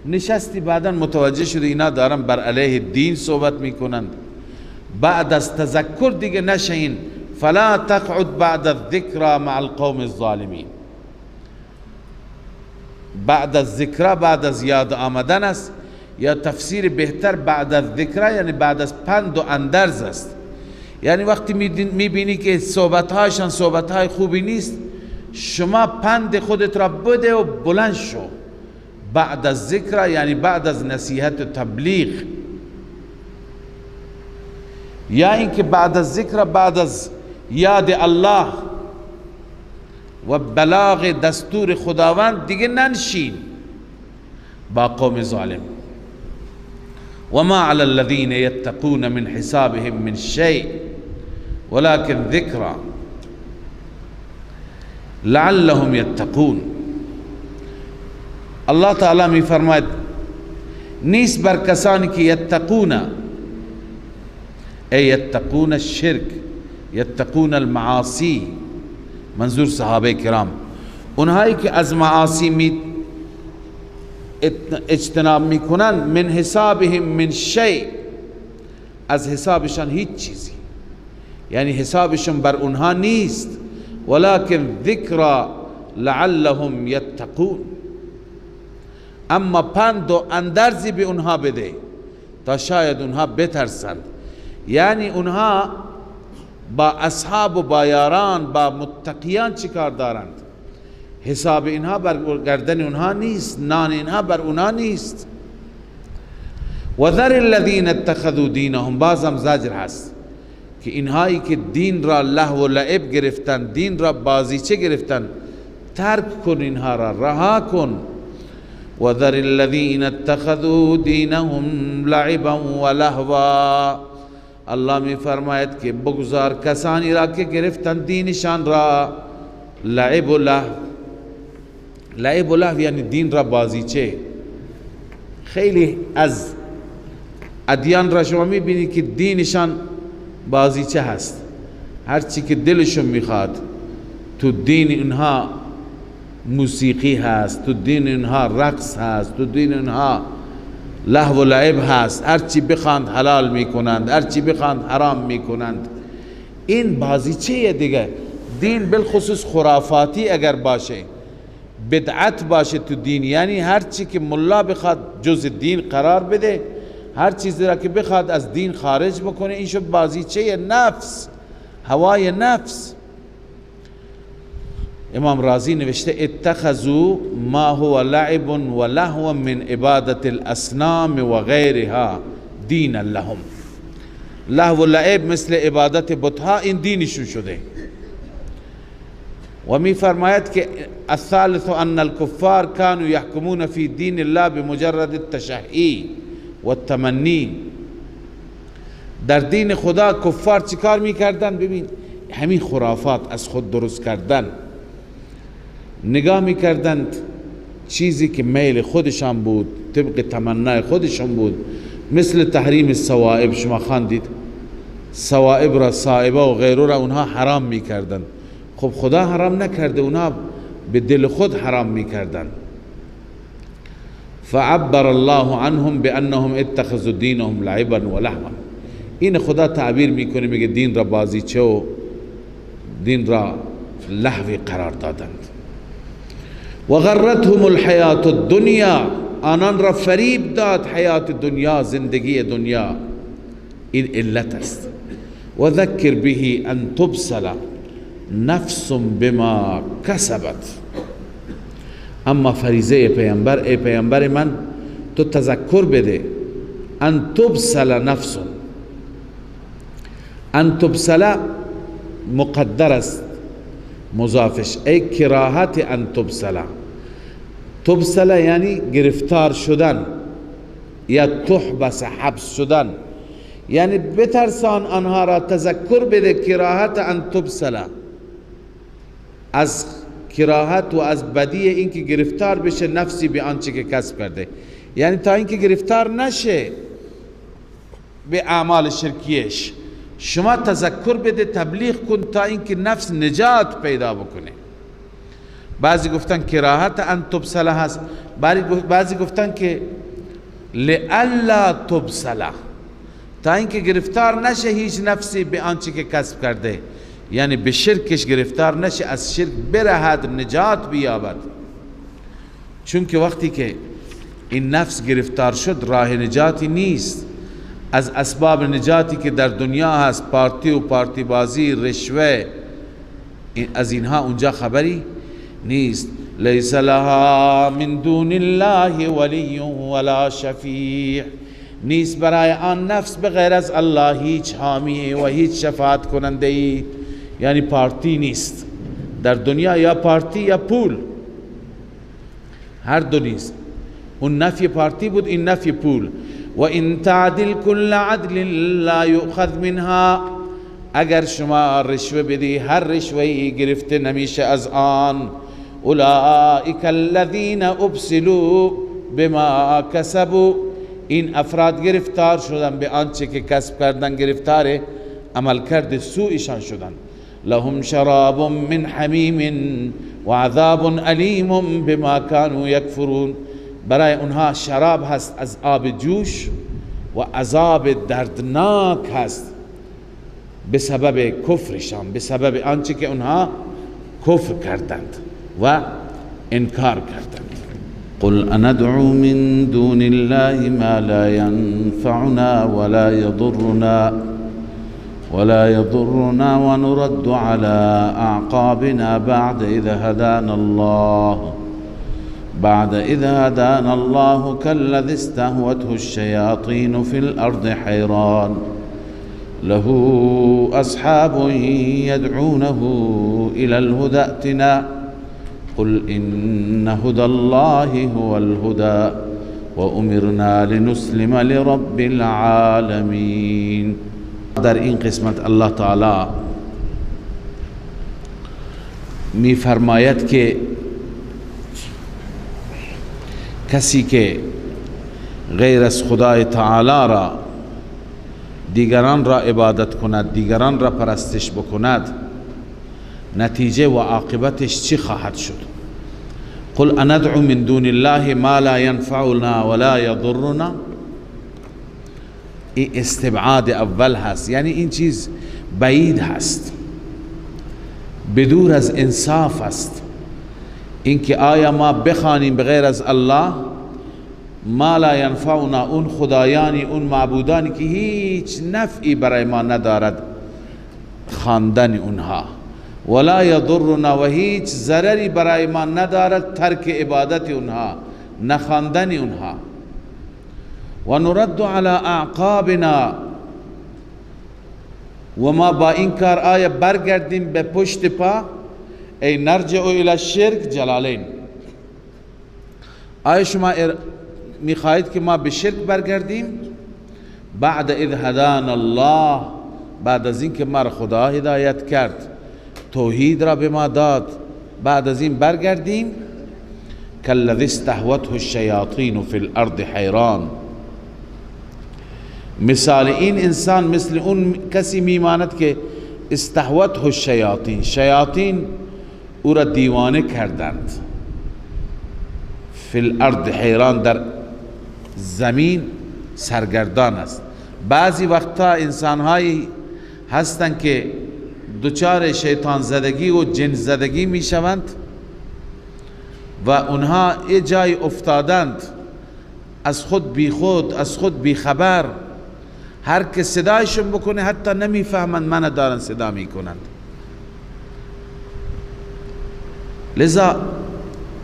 نشستی بعدا متوجه شدی اینا دارن بر علیه دین صحبت میکنند، بعد از تذکر دیگه نشین. فلا تقعد بعد الذکر مع القوم الظالمین. بعد از ذکر، بعد از یاد آمدن است، یا تفسیر بهتر بعد از ذکر یعنی بعد از پند و اندرز است. یعنی وقتی میبینی که صحبتهایشان صحبتهای خوبی نیست، شما پند خودت را بده و بلند شو. بعد از ذکر یعنی بعد از نصیحت و تبلیغ، یا اینکه بعد از ذکر، بعد از یاد الله و بلاغ دستور خداوند دیگه ننشین با قوم ظالم. و ما علی الذین یتقون من حسابهم من شیء ولكن ذکر لعلهم یتقون. الله تعالی می فرماید نیست بر کسانی که یتقون، ای یتقون الشرک، یتقون المعاصی، منظور صحابه کرام، اونهایی که از معاصی اجتناب میکنن، من حسابهم من شیء، از حسابشان هیچ چیزی، یعنی حسابشون بر اونها نیست. ولكن ذکر لعلهم یتقون. اما پند و اندرزی به اونها بده تا شاید اونها بترسند. یعنی اونها با اصحاب و با یاران، با متقیان چی کار دارند؟ حساب اینها بر گردن اونها نیست، نان اینها بر اونها نیست. و ذر الذین اتخذوا دینهم. بازم زجر هست که اینهایی که دین را لهو و لعب گرفتن، دین را بازیچه گرفتن، ترک کن اینها را، رها کن. و ذر الذین اتخذوا دینهم لعبا و لهوا. الله می فرماید که بگذار کسانی را که گرفتن دینشان را لعب و لهو. لعب و لهو یعنی دین را بازیچه. خیلی از ادیان را شما میبینید که دینشان بازیچه هست، هرچی که دلشون میخواد. تو دین اونها موسیقی هست، تو دین اونها رقص هست، تو دین اونها لهو و لعب هست، هرچی بخواند حلال میکنند، هرچی بخواند حرام میکنند. این بازیچه دیگه. دین بالخصوص خرافاتی اگر باشه، بدعت باشه تو دین، یعنی هرچی که ملا بخواد جز دین قرار بده، هر چیزی را که بخواد از دین خارج بکنه، این شد بازیچه نفس، هوای نفس. امام رازی نوشته اتخذوا ما هو لعب و لهو من عبادت الاسنام و غیرها دینا لهم. لهو و لعب مثل عبادت بتها این دینشون شده. و می فرماید که الثالث ان الكفار كانوا يحكمون في دين الله بمجرد التشهي والتمني. در دین خدا کفار چیکار میکردن؟ ببین همین خرافات از خود درست کردن، نگاه میکردند چیزی که میل خودشان بود، طبق تمنای خودشان بود، مثل تحریم السوائب. شما خواندید سوائب را، صائبه و غیره را اونها حرام میکردند. خب خدا حرام نکرده، اونها به دل خود حرام میکردن. فعبر الله عنهم بانهم اتخذوا دینهم لعبا و لهوا. این خدا تعبیر میکنه، میگه دین را بازیچه و دین را لهوی قرار دادند. و غرتهم الحیات الدنیا، آنان را فریب داد حیات دنیا، زندگی دنیا. این علت است. و ذکر به ان تبسل نفس بما کسبت. اما فریضه پیامبر، ای پیامبر من تو تذکر بده، ان تبسل نفس. ان تبسل مقدر است، مضافش ای کراهت ان تبسل. تبسل یعنی گرفتار شدن، یا تحبس حبس شدن، یعنی بترسان آنها را، تذکر بده کراهت ان تبسل، از کراهت و از بدی اینکه گرفتار بشه نفسی به آنچه که کسب کرده. یعنی تا اینکه گرفتار نشه به اعمال شرکیش، شما تذکر بده، تبلیغ کن تا اینکه نفس نجات پیدا بکنه. بعضی گفتن کراهت ان تبسل هست، بعضی گفتن که لئلا تبسل، تا اینکه گرفتار نشه هیچ نفسی به آنچه که کسب کرده، یعنی به شرکش گرفتار نشه، از شرک برهد، نجات بیابد. چون که وقتی که این نفس گرفتار شد راه نجاتی نیست. از اسباب نجاتی که در دنیا هست، پارتی و پارتی بازی، رشوه، از اینها اونجا خبری نیست. لیس لها من دون الله ولی ولا شفیع. نیست برای آن نفس بغیر از الله هیچ حامی و هیچ شفاعت کننده ای. یعنی پارتی نیست در دنیا، یا پارتی یا پول، هر دو نیست. اون نفی پارتی بود، این نفی پول. و ان تعدل كل عدل لا یؤخذ منها. اگر شما رشوه بدی، هر رشوهی گرفته نمیشه از آن. اولئک الذین ابسلوا بما کسبوا. این افراد گرفتار شدن به آنچه که کسب کردن، گرفتار عمل کرد سوءشان شدن. لهم شراب من حمیم و عذاب علیم بما كانوا یکفرون. برای اونها شراب هست از آب جوش و عذاب دردناک هست به سبب کفرشان، به سبب آنچه که اونها کفر کردند و انکار کردند. قل اندعو من دون الله ما لا ينفعنا ولا يضرنا ونرد على أعقابنا بعد إذ هدانا الله كالذي استهوته الشياطين في الأرض حيران له أصحاب يدعونه إلى الهدى ائتنا قل إن هدى الله هو الهدى وأمرنا لنسلم لرب العالمين. در این قسمت الله تعالی میفرماید که کسی که غیر از خدای تعالی را دیگران را عبادت کند، دیگران را پرستش بکند، نتیجه و عاقبتش چی خواهد شد؟ قل اندعو من دون الله ما لا ينفعنا ولا يضرنا. این استبعاد اول هست، یعنی این چیز بعید هست، بدور از انصاف است. اینکه آیا ما بخوانیم بغیر از الله ما لا ینفعنا، اون خدایانی، اون معبودانی که هیچ نفعی برای ما ندارد خواندن اونها، ولا یضرنا، و هیچ ضرری برای ما ندارد ترک عبادت اونها، نخواندن اونها. و نرد علی اعقابنا، و ما با این کار آیا برگردیم به پشت پا؟ ای نرجع الی الشرک، جلالین. آیا شما میخواهید که ما به شرک برگردیم؟ بعد اذ هدانا الله، بعد از این که ما را خدا هدایت کرد، توحید را به ما داد، بعد از این برگردیم؟ کالذی استهوته الشیاطین فی الارض حیران. مثال این انسان مثل اون کسی میماند که استهوته الشیاطین، شیاطین او را دیوانه کردند، فی الارض حیران، در زمین سرگردان است. بعضی وقتا انسانهایی هستند که دچار شیطان زدگی و جن زدگی می شوند و اونها یه جای افتادند، از خود بی خود، از خود بی خبر، هر که صدایشون بکنه حتی نمی فهمند من دارن صدا می کنند. لذا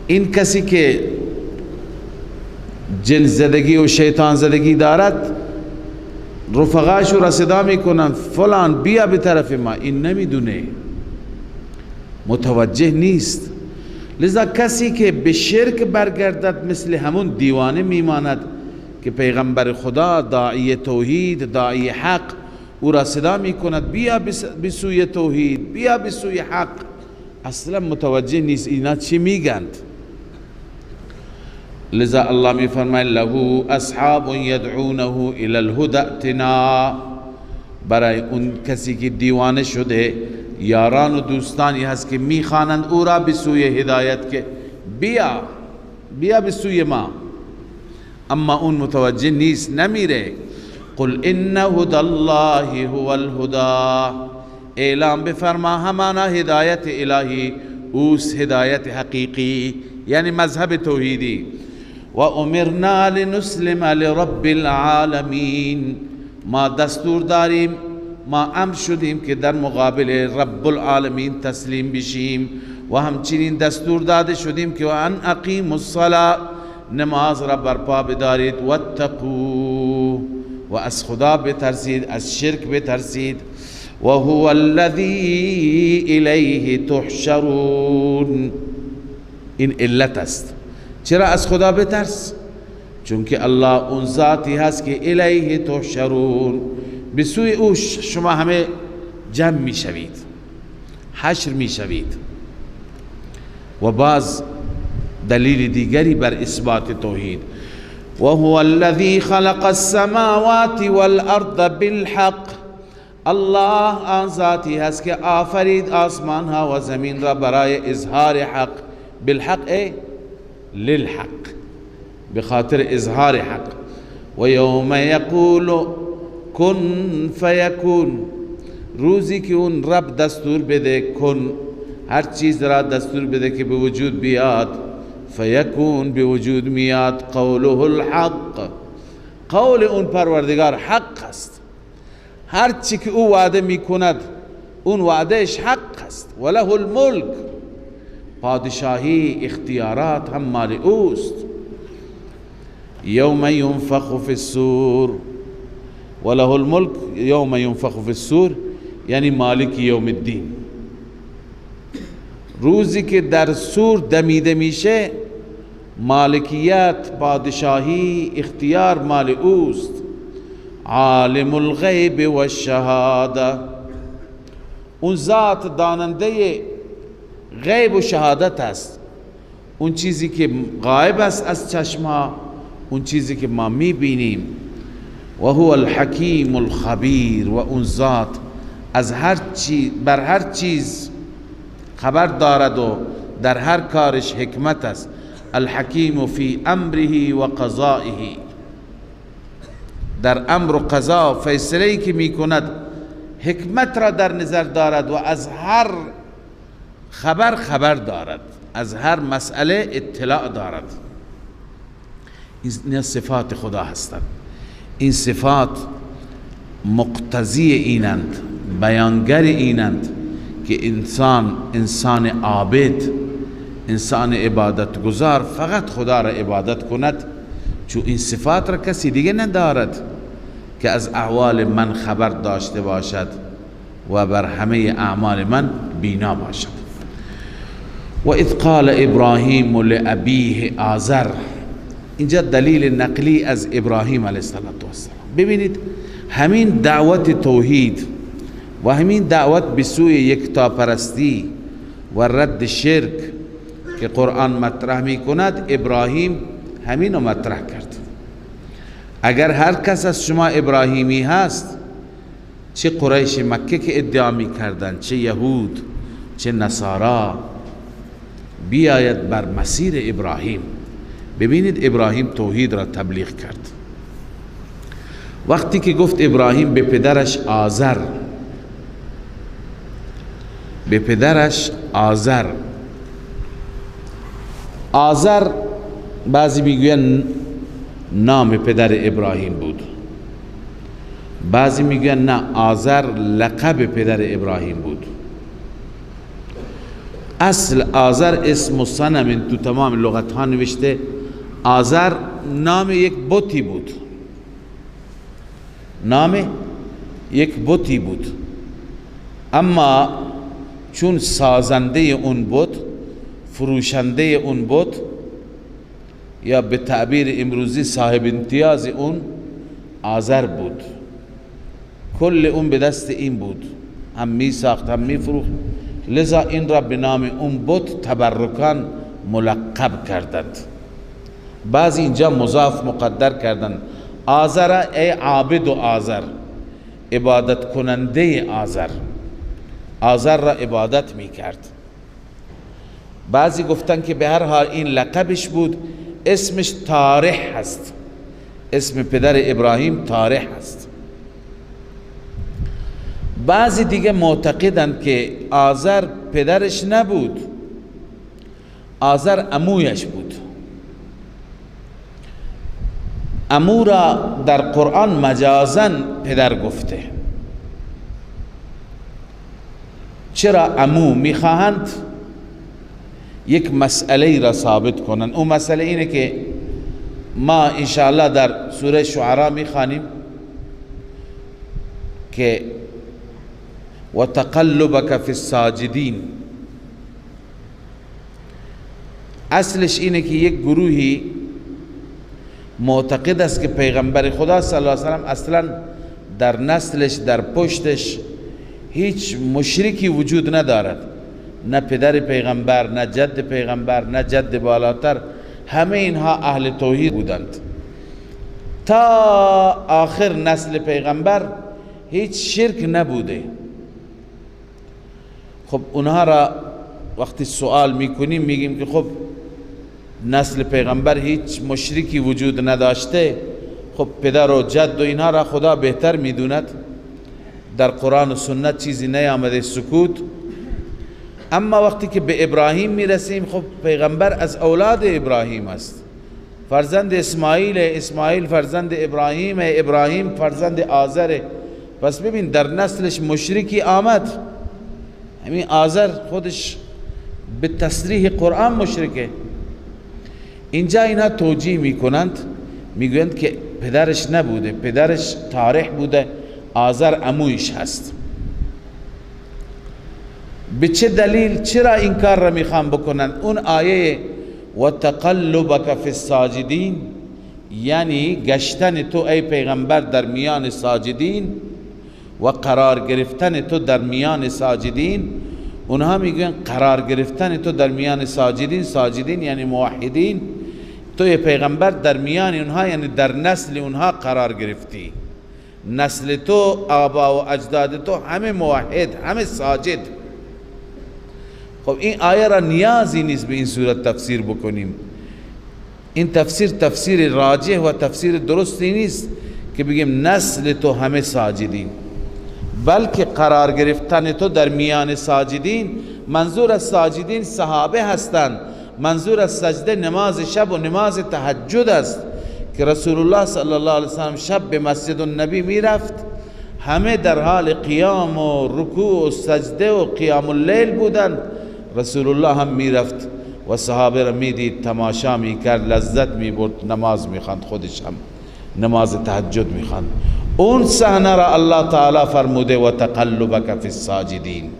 این کسی که جن زدگی و شیطان زدگی دارد، رفقاش را صدا میکنن فلان بیا به طرف ما، این نمیدونه، متوجه نیست. لذا کسی که به شرک برگردد مثل همون دیوانه میماند که پیغمبر خدا، داعی توحید، داعی حق، او را صدا میکند بیا به سوی توحید، بیا به سوی حق، اصلا متوجه نیست اینا چی میگند. لذا الله می فرماید له اصحاب یدعونه الی الهدى ائتنا، برای اون کسی که دیوانه شده یاران و دوستانی هست که میخوانند او را به سوی هدایت که بیا به سوی ما، اما اون متوجه نیست، نمیره. قل ان هدى الله هو الهدى، اعلام بفرما همانا هدایت الهی اوست، هدایت حقیقی یعنی مذهب توحیدی. و امرنا لنسلم لرب العالمین، ما دستور داریم، ما امر شدیم که در مقابل رب العالمین تسلیم بشیم، و همچنین دستور داده شدیم که ان اقیموا الصلاة، نماز را برپا بدارید، واتقوا، و از خدا بترسید، از شرک بترسید، و هو الذی الیه تحشرون. این علت است. چرا از خدا بترس؟ چون که الله اون ذاتی هست که الیه تحشرون، به سوی او شما همه جمع می شوید، حشر می شوید. و باز دلیل دیگری بر اثبات توحید، و هو الذی خلق السماوات والارض بالحق، الله آن ذاتی هست که آفرید آسمان ها و زمین را برای اظهار حق، بالحق للحق، بخاطر اظهار حق. و یوم یقول کن فیکون، روزی که اون رب دستور بده کن، هر چیز را دستور بده که به وجود بیاد، فیکون به وجود میاد. قوله الحق، قول اون پروردگار حق است، هر چی که او وعده میکند اون وعدهش حق است. وله الملک، پادشاهی اختیارات هم مال اوست. یوم ینفخ فی الصور، وله الملک یوم ینفخ فی الصور یعنی مالک یوم الدین، روزی که در صور دمیده میشه مالکیت، پادشاهی، اختیار مال اوست. عالم الغیب و الشهاده، اون ذات داننده غیب و شهادت است، اون چیزی که غایب است از چشمها، اون چیزی که ما میبینیم. و هو الحکیم الخبیر، و اون ذات از هر چیز بر هر چیز خبر دارد و در هر کارش حکمت است. الحکیم فی امره و قضائه، در امر و قضا فیصله‌ای که میکند حکمت را در نظر دارد و از هر خبر دارد، از هر مسئله اطلاع دارد. این صفات خدا هستند. این صفات مقتضی اینند، بیانگر اینند که انسان عابد، انسان عبادت گزار فقط خدا را عبادت کند، چون این صفات را کسی دیگه ندارد که از احوال من خبر داشته باشد و بر همه اعمال من بینا باشد. و اذ قال ابراهیم لابیه آزر، اینجا دلیل نقلی از ابراهیم علیه السلام. ببینید همین دعوت توحید و همین دعوت به سوی یکتاپرستی و رد شرک که قرآن مطرح می کند، ابراهیم همین رو مطرح کرد. اگر هر کس از شما ابراهیمی هست، چه قریش مکه که ادعا می کردن، چه یهود، چه نصارا، بیاید بر مسیر ابراهیم. ببینید ابراهیم توحید را تبلیغ کرد. وقتی که گفت ابراهیم به پدرش آزر، به پدرش آزر، آزر بعضی میگوین نام پدر ابراهیم بود، بعضی میگوین نه، آزر لقب پدر ابراهیم بود. اصل آزر اسم صنم، تو تمام لغت ها نوشته آزر نام یک بتی بود، نام یک بتی بود. اما چون سازنده اون بت، فروشنده اون بت، یا به تعبیر امروزی صاحب امتیاز اون آزر بود، کل اون به دست این بود، هم می ساخت هم می فروخت، لذا این را به نام اون بت تبرکان ملقب کردند. بعضی اینجا مضاف مقدر کردند، آزر ای عابد و آزر، عبادت کننده آزر، آزر را عبادت می کرد. بعضی گفتن که به هر حال این لقبش بود، اسمش طارح هست، اسم پدر ابراهیم طارح هست. بعضی دیگه معتقدند که آزر پدرش نبود، آزر عمویش بود. عمو را در قرآن مجازاً پدر گفته. چرا عمو؟ میخواهند یک مسئله را ثابت کنند. اون مسئله اینه که ما انشاءالله در سوره شعراء میخوانیم که و تقلبک فی الساجدین. اصلش اینه که یک گروهی معتقد است که پیغمبر خدا صلی الله علیه و سلم اصلا در نسلش، در پشتش هیچ مشرکی وجود ندارد، نه پدر پیغمبر، نه جد پیغمبر، نه جد بالاتر، همه اینها اهل توحید بودند. تا آخر نسل پیغمبر هیچ شرک نبوده. خب اونها را وقتی سوال میکنیم میگیم که خب نسل پیغمبر هیچ مشرکی وجود نداشته، خب پدر و جد و اینها را خدا بهتر میدوند، در قرآن و سنت چیزی نیامده، سکوت. اما وقتی که به ابراهیم میرسیم، خب پیغمبر از اولاد ابراهیم است، فرزند اسماعیل، اسماعیل فرزند ابراهیم، ابراهیم فرزند آزر. پس ببین در نسلش مشرکی آمد، همین آزر خودش به تصریح قرآن مشرکه. اینجا اینا توجیه میکنند، میگویند که پدرش نبوده، پدرش طارح بوده، آزر عمویش هست. به چه دلیل؟ چرا این کار را میخوان بکنند؟ اون آیه و تقلبک فی الساجدین، یعنی گشتن تو ای پیغمبر در میان ساجدین و قرار گرفتن تو در میان ساجدین اونها میگن قرار گرفتن تو در میان ساجدین، ساجدین یعنی موحدین، تو یه پیغمبر در میان اونها یعنی در نسل اونها قرار گرفتی، نسل تو، آبا و اجداد تو همه موحد، همه ساجد. خب این آیه را نیازی نیست به این صورت تفسیر بکنیم. این تفسیر راجح و تفسیر درستی نیست که بگیم نسل تو همه ساجدین، بلکه قرار گرفتن تو در میان ساجدین، منظور از ساجدین صحابه هستند. منظور از سجده نماز شب و نماز تهجد است که رسول الله صلی الله علیه وسلم شب به مسجد النبی می رفت، همه در حال قیام و رکوع و سجده و قیام اللیل بودند. رسول الله هم می رفت و صحابه را می دید، تماشا می کرد، لذت می برد، نماز می خواند، خودش هم نماز تهجد می خواند. اون صحنه را الله تعالی فرموده و تقلبک فی الساجدین،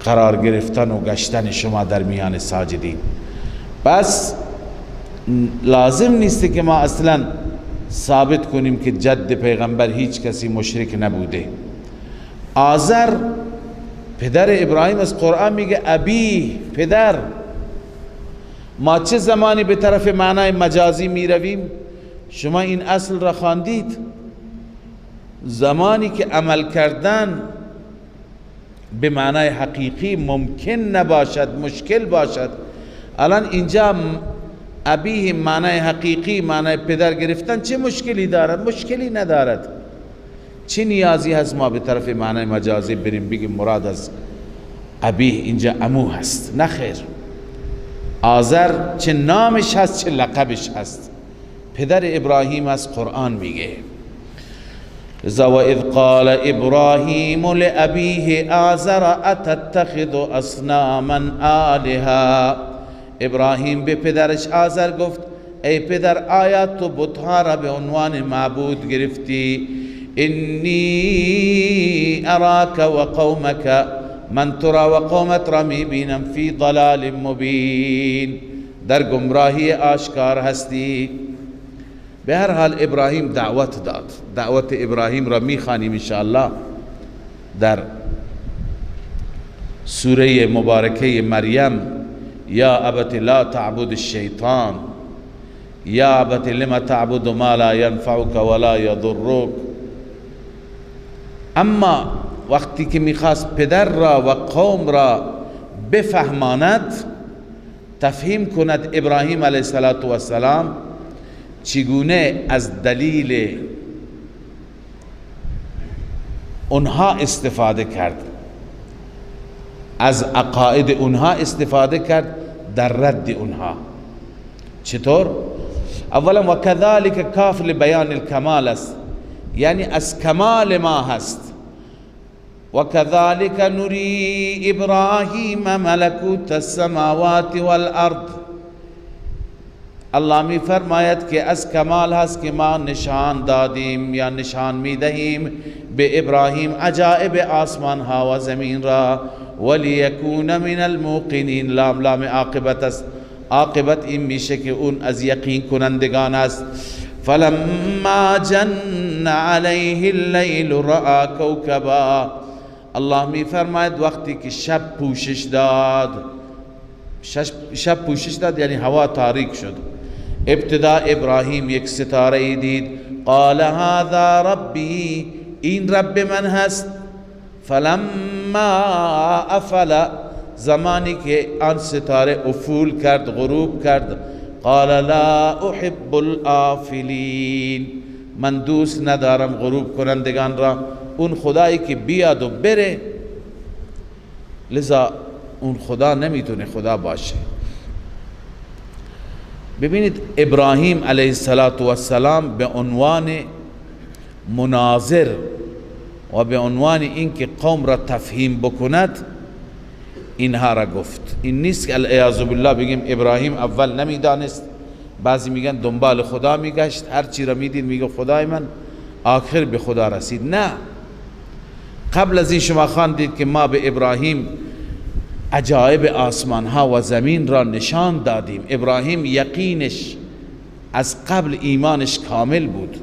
قرار گرفتن و گشتن شما در میان ساجدین. پس لازم نیست که ما اصلا ثابت کنیم که جد پیغمبر هیچ کسی مشرک نبوده. آزر پدر ابراهیم از قرآن میگه ابی، پدر. ما چه زمانی به طرف معنای مجازی می رویم؟ شما این اصل را خواندید، زمانی که عمل کردن به معنای حقیقی ممکن نباشد، مشکل باشد. الان اینجا ابیه معنای حقیقی، معنای پدر گرفتن چه مشکلی دارد؟ مشکلی ندارد. چه نیازی هست ما به طرف معنای مجازی بریم بگیم مراد از ابیه اینجا عمو هست؟ نه خیر. آزر چه نامش هست چه لقبش هست، پدر ابراهیم از قرآن میگه. و اذ قال ابراهیم لابیه آزر اتتخذ اصناما آلهه. ابراهیم به پدرش آزر گفت ای پدر آیا تو بتها را به عنوان معبود گرفتی؟ انی اراک و قومک، من تو را و قومت را میبینم فی ضلال مبین، در گمراهی آشکار هستی. به هر حال ابراهیم دعوت داد. دعوت ابراهیم را میخوانیم انشاءالله در سوره مبارکه مریم. یا ابت لا تعبد الشیطان، یا ابت لما تعبد ما لا ينفعك ولا يضرك. اما وقتی که میخواست پدر را و قوم را بفهماند، تفهیم کند ابراهیم علیه السلام چگونه از دلیل اونها استفاده کرد، از عقاید اونها استفاده کرد در رد اونها. چطور؟ اولا و کذالک کاف لبیان الکمال است، یعنی از کمال ما هست. و کذالک نری ابراهیم ملکوت السماوات والارض. الله می فرماید که از کمال هست که ما نشان دادیم یا نشان می دهیم به ابراهیم عجائب آسمان ها و زمین را. ولیکون من الموقنین، لام لام عاقبت است. عاقبت این میشه که اون از یقین کنندگان است. فلما جن علیه اللیل رأى کوکبا. الله می فرماید وقتی که شب پوشش داد، شب پوشش داد یعنی هوا تاریک شد، ابتدا ابراهیم یک ستاره دید. قال هذا ربی، این رب من هست. فلما افل، زمانی که آن ستاره افول کرد، غروب کرد، قال لا احب الافلین، من دوست ندارم غروب کنندگان را. اون خدایی که بیاد و بره، لذا اون خدا نمیتونه خدا باشه. ببینید ابراهیم علیه السلام به عنوان مناظر و به عنوان اینکه قوم را تفهیم بکند اینها را گفت. این نیست که العیاذ بالله بگیم ابراهیم اول نمیدانست، بعضی میگن دنبال خدا میگشت، هر چی را میدید میگه خدای من، آخر به خدا رسید. نه، قبل از این شما خواندید که ما به ابراهیم عجایب آسمان ها و زمین را نشان دادیم. ابراهیم یقینش از قبل ایمانش کامل بود.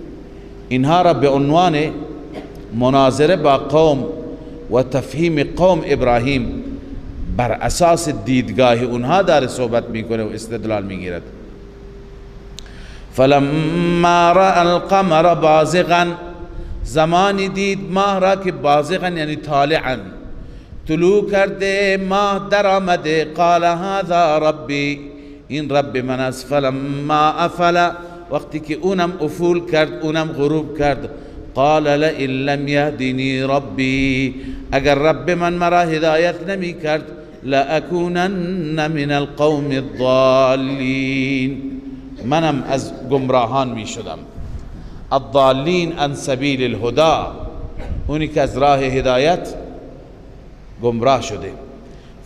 اینها را به عنوان مناظره با قوم و تفهیم قوم ابراهیم بر اساس دیدگاه اونها داره صحبت میکنه و استدلال میگیرد. فلما رأى القمر بازغا، زمانی دید ماه را که بازغا یعنی طالعا طلوع کرده، ماه در آمده، قال هذا ربی، این رب من است. فلما افل، وقتی که اونم افول کرد، اونم غروب کرد، قال لئن لم يهدني ربي، اگر رب من مرا هدایت نمی کرد، لأكونن من القوم الضالین، منم از گمراهان می شدم. الضالین عن سبیل الهدى، اونی که از راه هدایت گمراه شده.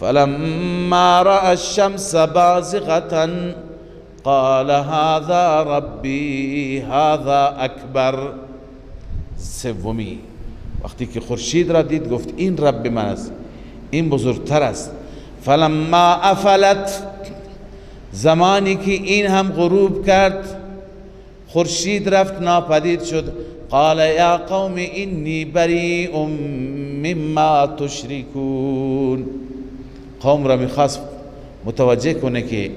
فلما رأى الشمس بازغة قال هذا ربی هذا اکبر. سومی، وقتی که خورشید را دید گفت این رب من است، این بزرگتر است. فلما افلت، زمانی که این هم غروب کرد، خورشید رفت ناپدید شد، قال یا قوم انی بریء مما تشرکون. قوم را میخواست متوجه کنه که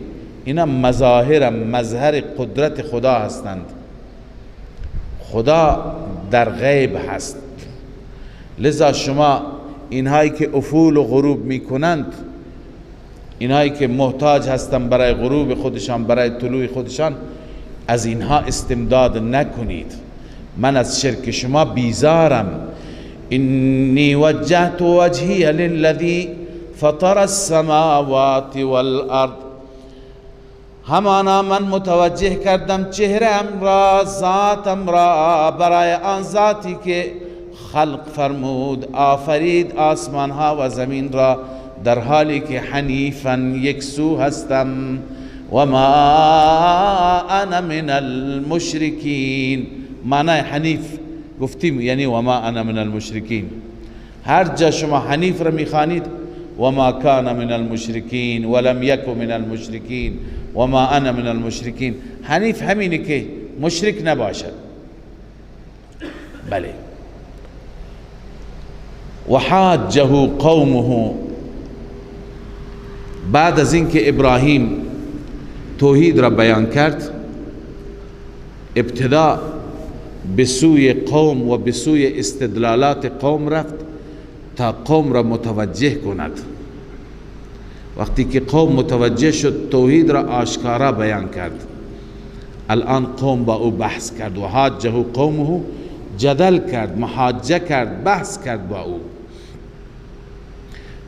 اینا مظهر قدرت خدا هستند، خدا در غیب هست. لذا شما اینهایی که افول و غروب میکنند، اینهایی که محتاج هستند برای غروب خودشان، برای طلوع خودشان، از اینها استمداد نکنید. من از شرک شما بیزارم. انی وجهت وجهی للذی فطر السماوات والارض، همانا من متوجه کردم چهرم را، ذاتم را، برای آن ذاتی که خلق فرمود، آفرید آسمان ها و زمین را، در حالی که حنیفا یکسو هستم. و ما انا من المشرکین، معنی حنیف گفتیم یعنی و ما انا من المشرکین. هر جا شما حنیف را میخوانید و ما کان من المشرکین ولم یک من المشرکین و ما انا من المشرکین، حنیف همینه که مشرک نباشد. بله. و حاجه قومه، بعد از اینکه ابراهیم توحید را بیان کرد، ابتدا به سوی قوم و به سوی استدلالات قوم رفت تا قوم را متوجه کند. وقتی که قوم متوجه شد، توحید را آشکارا بیان کرد. الان قوم با او بحث کرد. و حاجه قومه، جدل کرد، محاجه کرد، بحث کرد با او.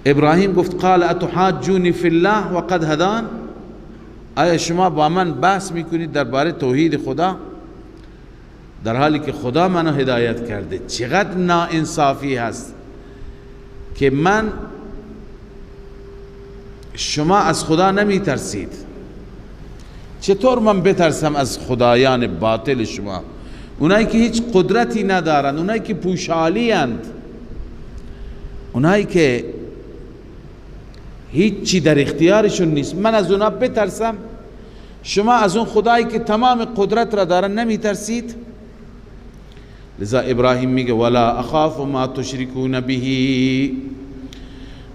ابراهیم گفت قال اتحاجونی فی الله و قد هدان، آیا شما با من بحث میکنید درباره توحید خدا در حالی که خدا منو هدایت کرده؟ چقدر ناانصافی هست که شما از خدا نمی ترسید. چطور من بترسم از خدایان باطل شما، اونایی که هیچ قدرتی ندارند، اونایی که پوشالی اند، اونایی که هیچی در اختیارشون نیست، من از اونا بترسم؟ شما از اون خدایی که تمام قدرت را دارن نمی ترسید؟ لذا ابراهیم میگه ولا اخاف ما تشركون به،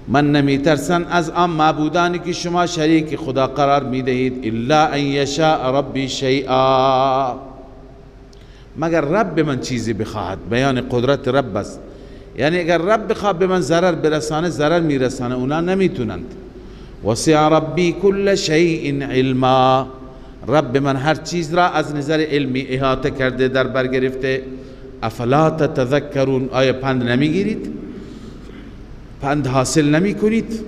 من نمی ترسم از آن معبودانی که شما شریک خدا قرار میدهید، الا ان یشاء ربی شیئا، مگر رب من چیزی بخواهد. بیان قدرت رب است، یعنی اگر رب بخواد به من ضرر برسانه، ضرر میرسانه، اونا نمیتونند. وسع ربی کل شیء علما، رب من هر چیز را از نظر علمی احاطه کرده، در بر گرفته. افلا تتذکرون، آیا پند نمیگیرید؟ پند حاصل نمی کنید؟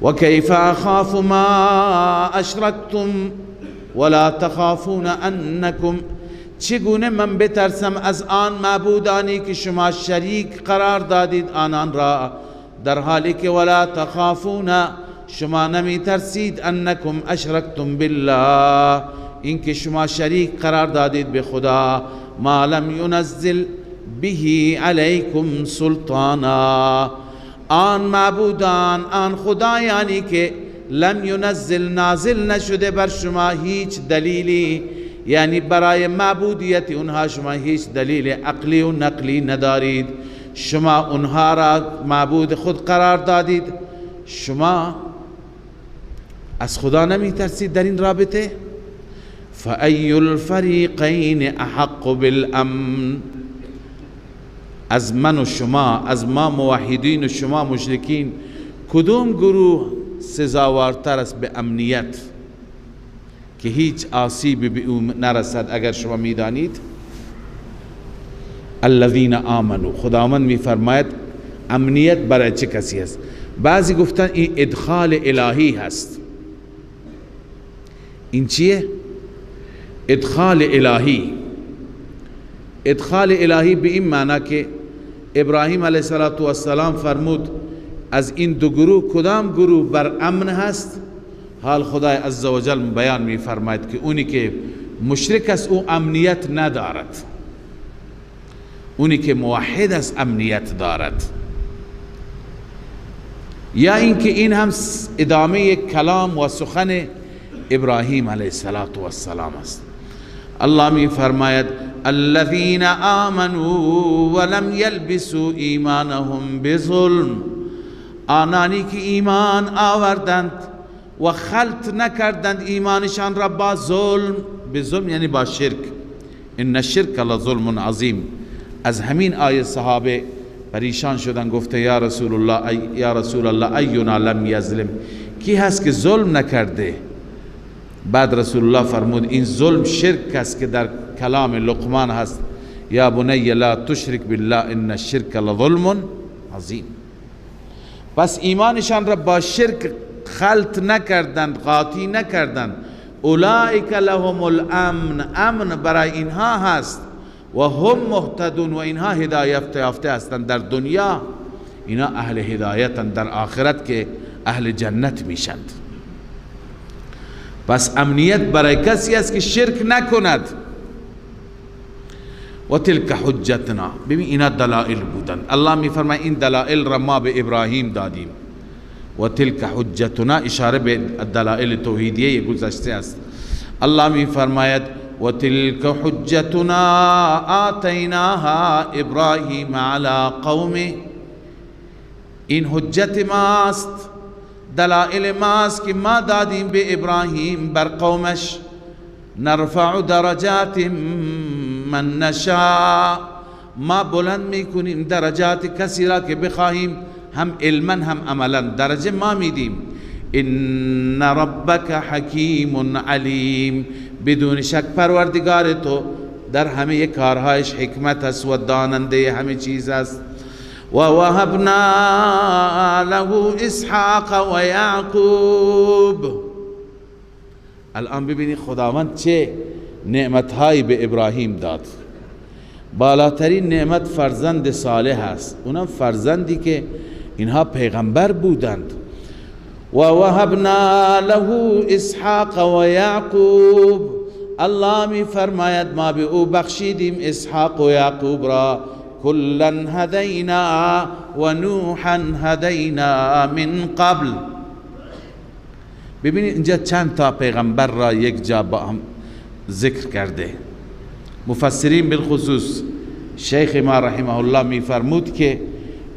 و کیف اخاف ما اشرکتم ولا تخافون انکم، چگونه من بترسم از آن معبودانی که شما شریک قرار دادید آنان را، در حالی که ولا تخافون، شما نمی ترسید، انکم اشرکتم بالله، این که شما شریک قرار دادید به خدا، ما لم ينزل به علیکم سلطانا، آن معبودان، آن خدایانی که لم ينزل، نازل نشده بر شما هیچ دلیلی، یعنی برای معبودیت اونها شما هیچ دلیل عقلی و نقلی ندارید. شما اونها را معبود خود قرار دادید، شما از خدا نمی ترسید در این رابطه؟ فأی الفریقین احق بالامن، از من و شما، از ما موحدین و شما مشرکین، کدوم گروه سزاوارتر است به امنیت که هیچ آسیبی به او نرسد؟ اگر شما میدانید الذین آمنوا، خداوند میفرماید امنیت برای چه کسی است؟ بعضی گفتن این ادخال الهی هست. این چیه؟ ادخال الهی. ادخال الهی به این معنی که ابراهیم علیه السلام فرمود از این دو گروه کدام گروه بر امن هست؟ حال خدای عزوجل بیان می فرماید که اونی که مشرک است او امنیت ندارد، اونی که موحد است امنیت دارد. یا اینکه این هم ادامه کلام و سخن ابراهیم علیه السلام است. الله می فرماید الذین آمنوا ولم یلبسوا ایمانهم بظلم، آنانی که ایمان آوردند و خلط نکردند ایمانشان را با ظلم. به ظلم یعنی با شرک. ان الشرک لظلم عظیم. از همین آیه صحابه پریشان شدن، گفته یا رسول الله اینا لم یظلم، کی هست که ظلم نکرده؟ بعد رسول الله فرمود این ظلم شرک است که در کلام لقمان هست، یا بنی لا تشرک بالله ان الشرک لظلم عظیم. پس ایمانشان را با شرک خلط نکردند، قاطی نکردند. اولئک لهم الامن، امن برای اینها هست. و هم مهتدون، و اینها هدایت یافته هستند در دنیا. اینا اهل هدایتند در آخرت که اهل جنت میشند. پس امنیت برای کسی است که شرک نکند. و تلک حجتنا، ببین اینا دلائل بودند. الله میفرماید این دلائل را ما به ابراهیم دادیم. و تلک حجتنا اشاره به دلائل توحیدیه گذشته است. الله میفرماید و تلک حجتنا آتیناها ابراهیم علی قومه، این حجت ماست، دلائل ماست که ما دادیم به ابراهیم بر قومش. نرفع درجات من نشاء، ما بلند میکنیم درجات کسی را که بخواهیم، هم علما هم عملا درجه ما میدیم. ان ربک حکیم علیم، بدون شک پروردگار تو در همه کارهایش حکمت است و داننده همه چیز است. و وهبنا له اسحاق و یعقوب. الان ببینید خداوند چه نعمتهایی به ابراهیم داد. بالاترین نعمت فرزند صالح است، اونم فرزندی که اینها پیغمبر بودند. و وهبنا له اسحاق و یعقوب، الله می فرماید ما به او بخشیدیم اسحاق و یعقوب را. کلا هدینا و نوحا هدینا من قبل. ببینید اینجا چند تا پیغمبر را یک جا با هم ذکر کرده. مفسرین بالخصوص شیخ ما رحمه الله می فرمود که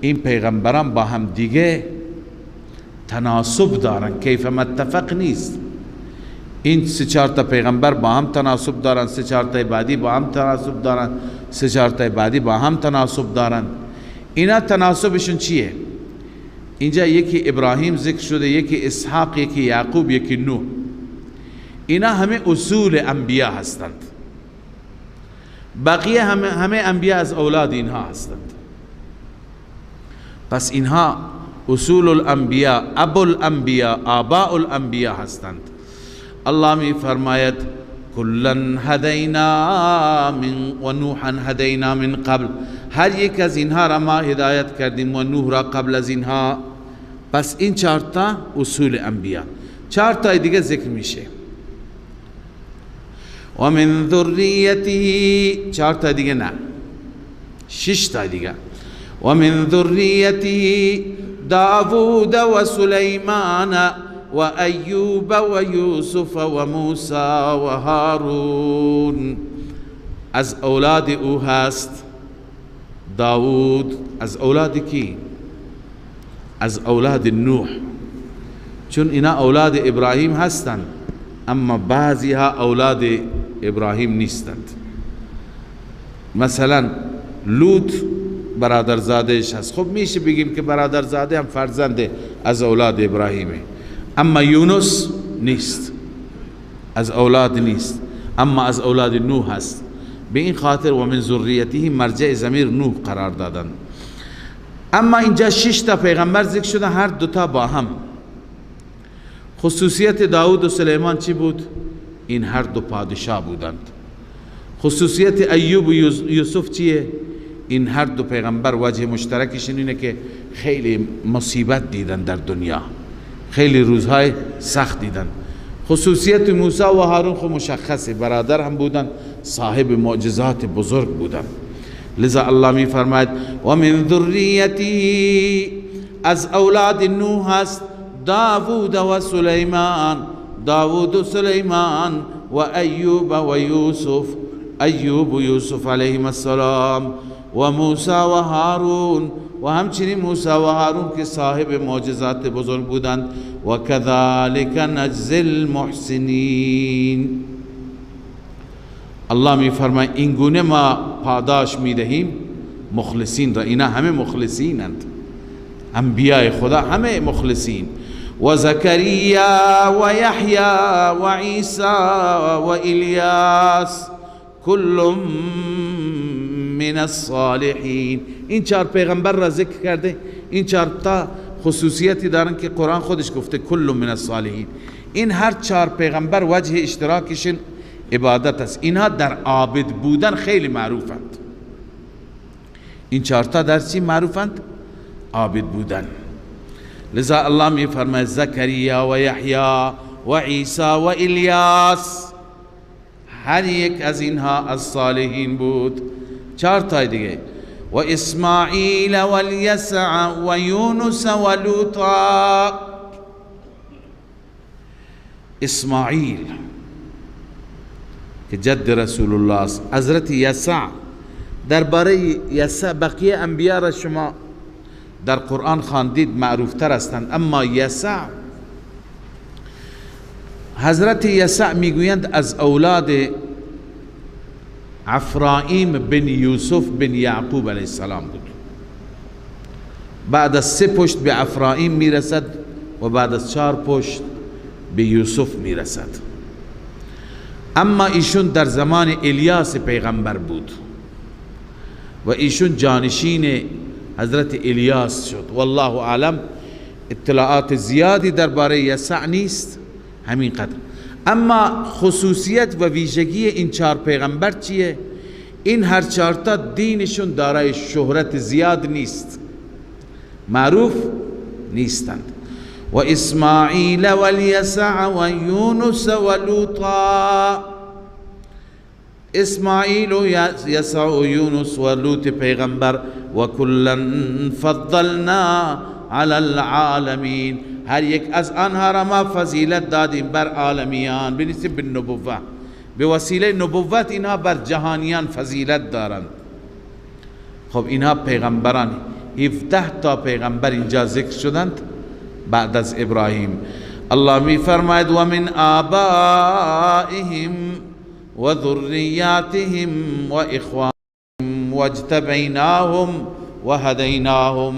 این پیغمبران با هم دیگه تناسب دارن، کیف متفق نیست. این سه چهار تا پیغمبر با هم تناسب دارن، سه چهار تا بعدی با هم تناسب دارن، سه چهار تا بعدی با هم تناسب دارن. اینا تناسبشون چیه؟ اینجا یکی ابراهیم ذکر شده، یکی اسحاق، یکی یعقوب، یکی نوح. اینا همه اصول انبیا هستند. بقیه همه انبیا از اولاد اینها هستند. پس اینها اصول الانبیا، ابو الانبیا، آباء الانبیا هستند. الله می فرماید کلا هدینا من و نوحا هدینا من قبل، هر یک از اینها را ما هدایت کردیم و نوح را قبل از اینها. پس این چهار تا اصول انبیا. چهار تا دیگه ذکر میشه. و من ذریته، چهار تا دیگه نه، 6 تا دیگه. و من ذریته داوود و سلیمان و ایوب و یوسف و موسی و هارون. از اولاد او هست داود از اولاد کی؟ از اولاد نوح، چون اینا اولاد ابراهیم هستند اما بعضی ها اولاد ابراهیم نیستند. مثلا لوط برادرزادهش هست، خب میشه بگیم که برادرزاده هم فرزند از اولاد ابراهیمه، اما یونس نیست، از اولاد نیست، اما از اولاد نوح هست. به این خاطر و من ذریته مرجع ضمیر نوح قرار دادن. اما اینجا 6 تا پیغمبر ذکر شده، هر دوتا با هم. خصوصیت داود و سلیمان چی بود؟ این هر دو پادشاه بودند. خصوصیت ایوب و یوسف چیه؟ این هر دو پیغمبر وجه مشترکشون اینه که خیلی مصیبت دیدن در دنیا، خیلی روزهای سخت دیدن. خصوصیت موسی و هارون خب مشخصه، برادر هم بودن، صاحب معجزات بزرگ بودن. لذا الله می فرماید و من ذریتی، از اولاد نوح هست داوود و سلیمان، داوود و سلیمان و ایوب و یوسف، ایوب و یوسف علیهم السلام و موسی و هارون، و همچنین موسی و هارون که صاحب معجزات بزرگ بودند. و کذالک نجزی المحسنین، الله می فرماید این گونه ما پاداش می دهیم مخلصین را. اینا همه مخلصینند، انبیاء خدا همه مخلصین. و زکریا و یحیی و عیسی و الیاس کل من الصالحین. این 4 پیغمبر را ذکر کرده. این 4 تا خصوصیتی دارن که قرآن خودش گفته کل من الصالحین. این هر 4 پیغمبر وجه اشتراکشون عبادت است. اینها در عابد بودن خیلی معروفند. این 4 تا در چی معروفند؟ عابد بودن. لذا الله می فرماید زکریا و یحیی و عیسی و الیاس، هر یک از اینها از صالحین بود. 4 تا دیگه، و اسماعیل و الیسع و یونس و لوطا. اسماعیل که جد رسول الله است. حضرت یسع، درباره یسع بقیه انبیاء را شما در قرآن خواندید، معروفتر هستند، اما یسع، حضرت یسع میگویند از اولاد افرایم بن یوسف بن یعقوب علیه السلام بود. بعد از 3 پشت به افرایم میرسد و بعد از 4 پشت به یوسف میرسد. اما ایشون در زمان الیاس پیغمبر بود و ایشون جانشین حضرت الیاس شد. والله اعلم، اطلاعات زیادی درباره یسع نیست، همین قدر. اما خصوصیت و ویژگی این 4 پیغمبر چیه؟ این هر 4 تا دینشون دارای شهرت زیاد نیست، معروف نیستند. و اسماعیل و الیسع و یونس و لوطا. اسماعیل و یسع و یونس و لوط پیغمبر. و کلا فضلنا علی العالمین، هر یک از آنها را ما فضیلت دادیم بر عالمیان. بنسبت بالنبوة، به وسیله نبوت اینها بر جهانیان فضیلت دارند. خب اینها پیغمبران، 17 تا پیغمبر اینجا ذکر شدند بعد از ابراهیم. الله می فرماید و من آبائهم و ذریاتهم و اخوانهم واجتبیناهم و هدیناهم.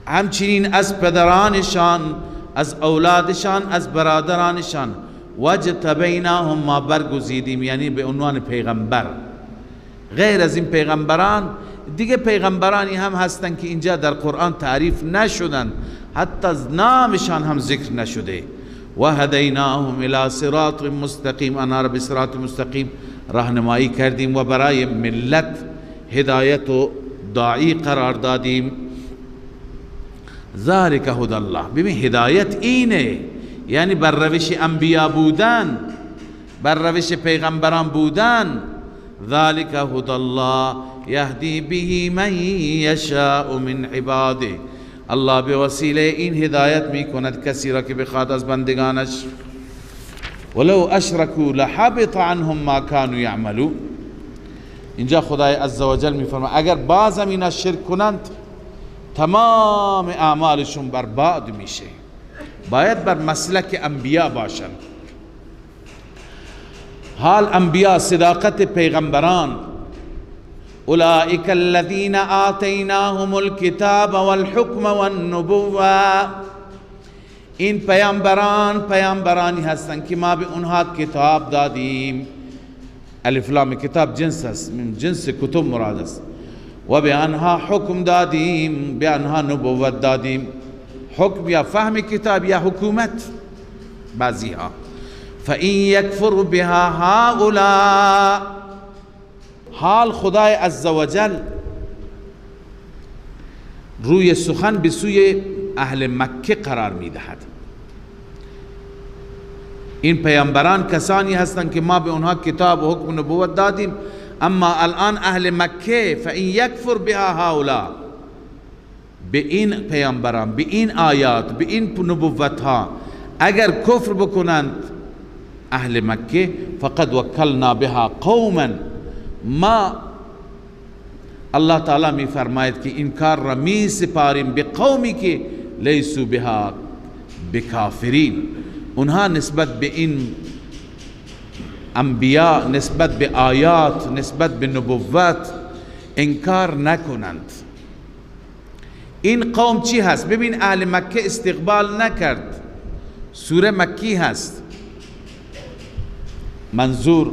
همچنین از پدرانشان، از اولادشان، از برادرانشان. واجتبیناهم، ما برگزیدیم، یعنی به عنوان پیغمبر. غیر از این پیغمبران دیگه پیغمبرانی هم هستند که اینجا در قرآن تعریف نشدن، حتی نامشان هم ذکر نشده. و هدیناهم الی صراط مستقیم، آنها را به صراط مستقیم راهنمایی کردیم و برای ملت هدایت و داعی قرار دادیم. ذالک هدی الله. ببین هدایت اینه، یعنی بر روش انبیا بودن، بر روش پیغمبران بودن. ذالک هدی الله یهدی به من یشاء من عباده. الله به وسیله این هدایت می کند کسی را که بخواد از بندگانش. ولو اشرکوا لحبط عنهم ما كانوا یعملون. اینجا خدای عزوجل میفرماید اگر باز هم اینا شرک کنند تمام اعمالشون برباد میشه. باید بر مسلک انبیا باشند. حال انبیا صداقت پیغمبران، اولئک الذین آتیناهم الکتاب والحکم والنبوة، این پیامبرانی هستند که ما به اونها کتاب دادیم. الف لام کتاب جنس است، من جنس کتب مراد است. و به آنها حکم دادیم، به آنها نبوت دادیم. حکم یا فهم کتاب یا حکومت بعضی ها. فَإِن يَكْفُرْ بِهَا هَؤُلَاء، حال خدای عزوجل روی سخن به سوی اهل مکه قرار میدهد. این پیامبران کسانی هستند که ما به اونها کتاب و حکم و نبوت دادیم، اما الان اهل مکه فَإِن يَكْفُرْ بِهَا هَؤُلَاء، به این پیامبران، به این آیات، به این نبوت ها اگر کفر بکنند اهل مکه، فقد وکلنا بها قوما، ما الله تعالی می فرماید که این کار را می سپاریم به قومی که لیسو بها بکافرین، اونها نسبت به این انبیا، نسبت به آیات، نسبت به نبوت انکار نکنند. این قوم چی هست؟ ببین اهل مکه استقبال نکرد. سوره مکی هست. منظور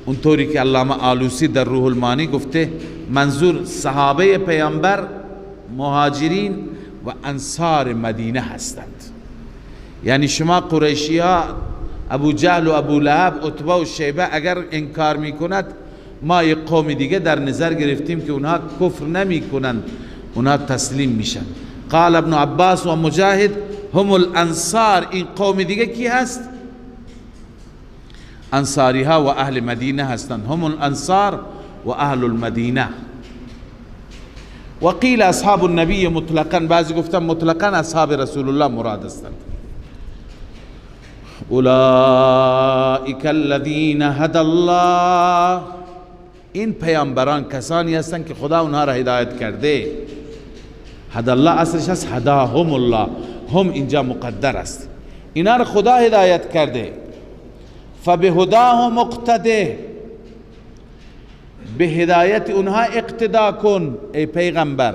اونطوری که علامه آلوسی در روح المانی گفته، منظور صحابه پیامبر، مهاجرین و انصار مدینه هستند. یعنی شما قریشی ها، ابو جهل و ابو لهب، عتبه و شیبه اگر انکار میکند، ما یک قوم دیگه در نظر گرفتیم که اونها کفر نمی کنند، اونها تسلیم میشن. قال ابن عباس و مجاهد هم الانصار، این قوم دیگه کی هست؟ انصاری ها و اهل مدینه هستند. هم الانصار و اهل المدینه. و قیل اصحاب النبی مطلقا، بعضی گفتن مطلقا اصحاب رسول الله مراد هستند. اولئک الذین هدی الله، این پیامبران کسانی هستند که خدا اونها را هدایت کرده. هدی الله اصلش هست هداهم الله، هم اینجا مقدر است، اینا را خدا هدایت کرده. فبهداه مقتده، به هدایت اونها اقتدا کن ای پیغمبر.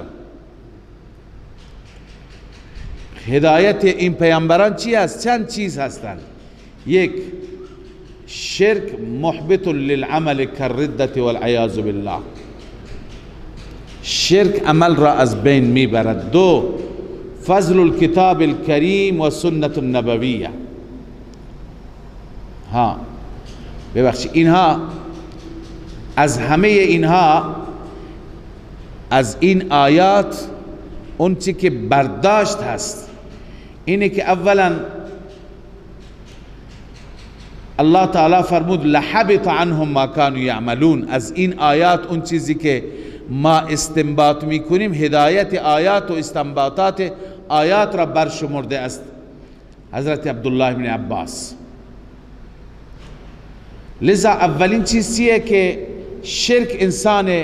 هدایت این پیامبران چی است؟ چند چیز هستند. یک، شرک محبط للعمل كالردة والعیاذ بالله، شرک عمل را از بین میبرد. دو، فضل الكتاب الكریم و سنت النبویه. ها ببخشید، اینها از همه اینها، از این آیات اون چی که برداشت هست اینه که اولا الله تعالی فرمود لحبط عنهم ما كانوا يعملون. از این آیات اون چیزی که ما استنباط میکنیم، هدایت آیات و استنباطات آیات را برشمرده است حضرت عبدالله بن عباس. لذا اولین چیز چیه که شرک انسان،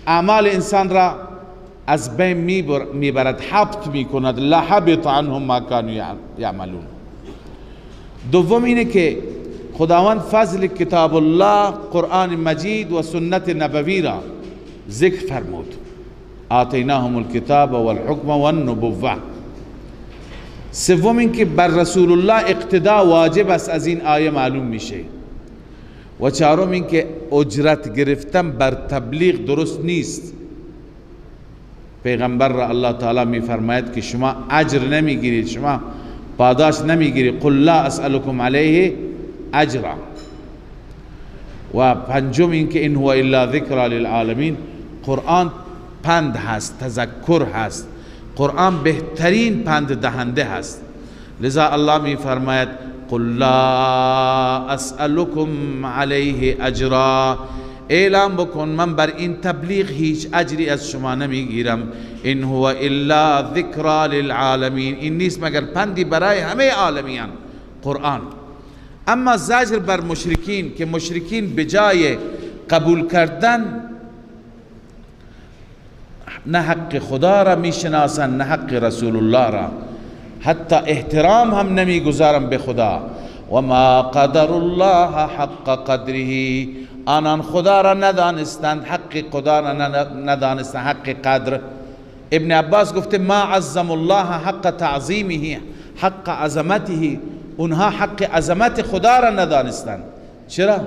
اعمال انسان را از بین میبرد، حبط میکند. لحبط عنهم ما كانوا يعملون. دوم اینه که خداوند فضل کتاب الله، قرآن مجید و سنت نبوی را ذکر فرمود. آتیناهم الکتاب والحکم والنبوة. سوم این که بر رسول الله اقتدا واجب است، از این آیه معلوم میشه. و چهارم این که اجرت گرفتن بر تبلیغ درست نیست. پیغمبر را الله تعالی می فرماید که شما اجر نمیگیرید، شما پاداش نمیگیرید. قل لا اسألكم علیه اجرا. و پنجم این که این هو الا ذکر للعالمین، قرآن پند هست، تذکر هست. قرآن بهترین پند دهنده هست. لذا الله می فرماید قل لا اسألكم علیه اجرا، اعلام بکن من بر این تبلیغ هیچ اجری از شما نمیگیرم. این هو الا ذکر للعالمین، این نیست مگر پندی برای همه عالمیان قرآن. اما زجر بر مشرکین، که مشرکین بجای قبول کردن نه حق خدا را میشناسن نه حق رسول الله را، حتی احترام هم نمیگذارن به خدا. و ما قدر الله حق قدره، آنان خدا را ندانستند، حق خدا را ندانستند، حق قدر. ابن عباس گفته ما عظم الله حق تعظیمه حق عظمته، اونها حق عظمت خدا را ندانستند. چرا؟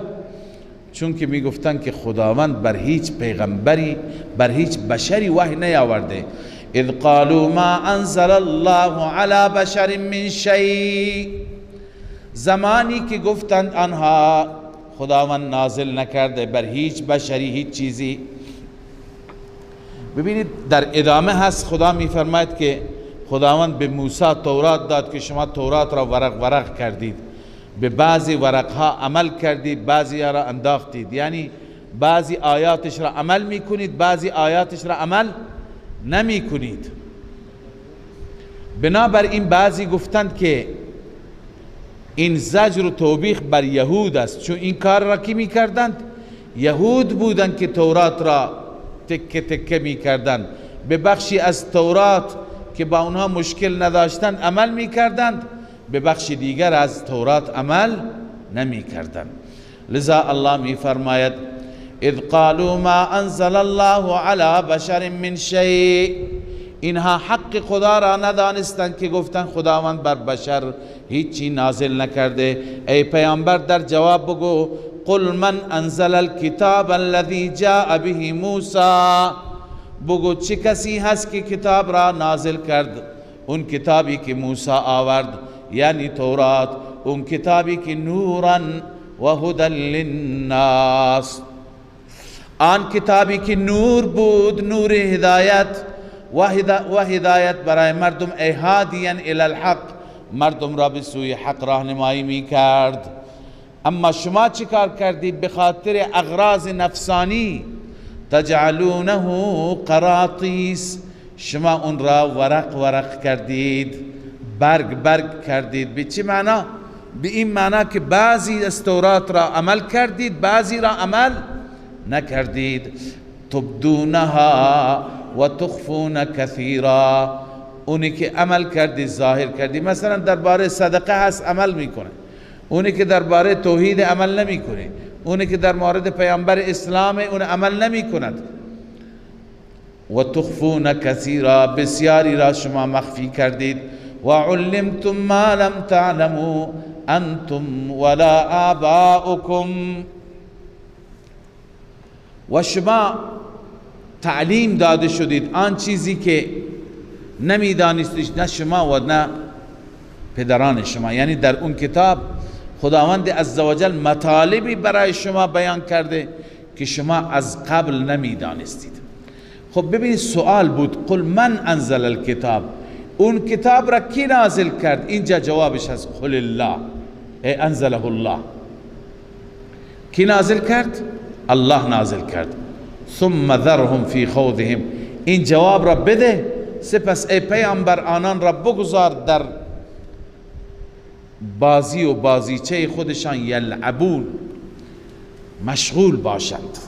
چون که می گفتن که خداوند بر هیچ پیغمبری بر هیچ بشری وحی نیاورده. اذ قالوا ما انزل الله على بشر من شیء، زمانی که گفتند آنها خداوند نازل نکرده بر هیچ بشری هیچ چیزی. ببینید در ادامه هست خدا می فرماید که خداوند به موسی تورات داد که شما تورات را ورق ورق کردید، به بعضی ورقها عمل کردید، بعضی را انداختید، یعنی بعضی آیاتش را عمل میکنید، بعضی آیاتش را عمل نمی کنید. بنابراین بعضی گفتند که این زجر و توبیخ بر یهود است، چون این کار را کی میکردند؟ یهود بودند که تورات را تکه تکه میکردند، به بخشی از تورات که با اونها مشکل نداشتند عمل میکردند، به بخش دیگر از تورات عمل نمی کردن. لذا الله می فرماید اذ قالوا ما انزل الله على بشر من شیء، اینها حق خدا را ندانستند که گفتن خداوند بر بشر هیچی نازل نکرده. ای پیامبر در جواب بگو قل من انزل الكتاب الذي جاء به موسی، بگو چه کسی هست که کتاب را نازل کرد؟ اون کتابی که موسی آورد یعنی تورات، اون کتابی که نورا و هدی للناس، آن کتابی که نور بود، نور هدایت و هدایت برای مردم، ای هادیا الی الحق، مردم را به سوی حق راهنمایی می کرد. اما شما چی کار کردید؟ به خاطر اغراض نفسانی تجعلونه قراطیس، شما اون را ورق ورق کردید، برگ برگ کردید. به چه معنا؟ به این معنا که بعضی از تورات را عمل کردید، بعضی را عمل نکردید. تبدونها و تخفون کثیرا، اونی که عمل کردی ظاهر کردی، مثلا درباره صدقه هست عمل میکنه، اونی که درباره توحید عمل نمیکنه، اونی که در مورد پیامبر اسلام اون عمل نمیکند. و تخفون کثیرا، بسیاری را شما مخفی کردید. و علمتم ما لم تعلموا انتم ولا آباؤکم، و شما تعلیم داده شدید آن چیزی که نمیدانستید، نه شما و نه پدران شما. یعنی در اون کتاب خداوند عزوجل مطالبی برای شما بیان کرده که شما از قبل نمیدانستید. خب ببینید سوال بود قل من انزل الکتاب، اون کتاب را کی نازل کرد؟ اینجا جوابش هست قل الله، ای انزله الله. کی نازل کرد؟ الله نازل کرد. ثم ذرهم فی خوضهم، این جواب را بده، سپس ای پیامبر آنان را بگذار در بازی و بازیچه خودشان، یلعبون، مشغول باشند،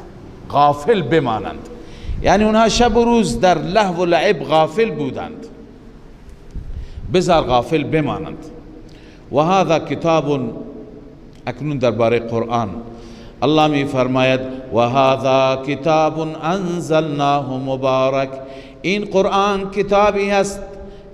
غافل بمانند. یعنی اونها شب و روز در لهو و لعب غافل بودند، بذار غافل بمانند. و هذا کتاب، اکنون درباره قرآن الله می فرماید و هذا کتاب انزلناه مبارک، این قرآن کتابی هست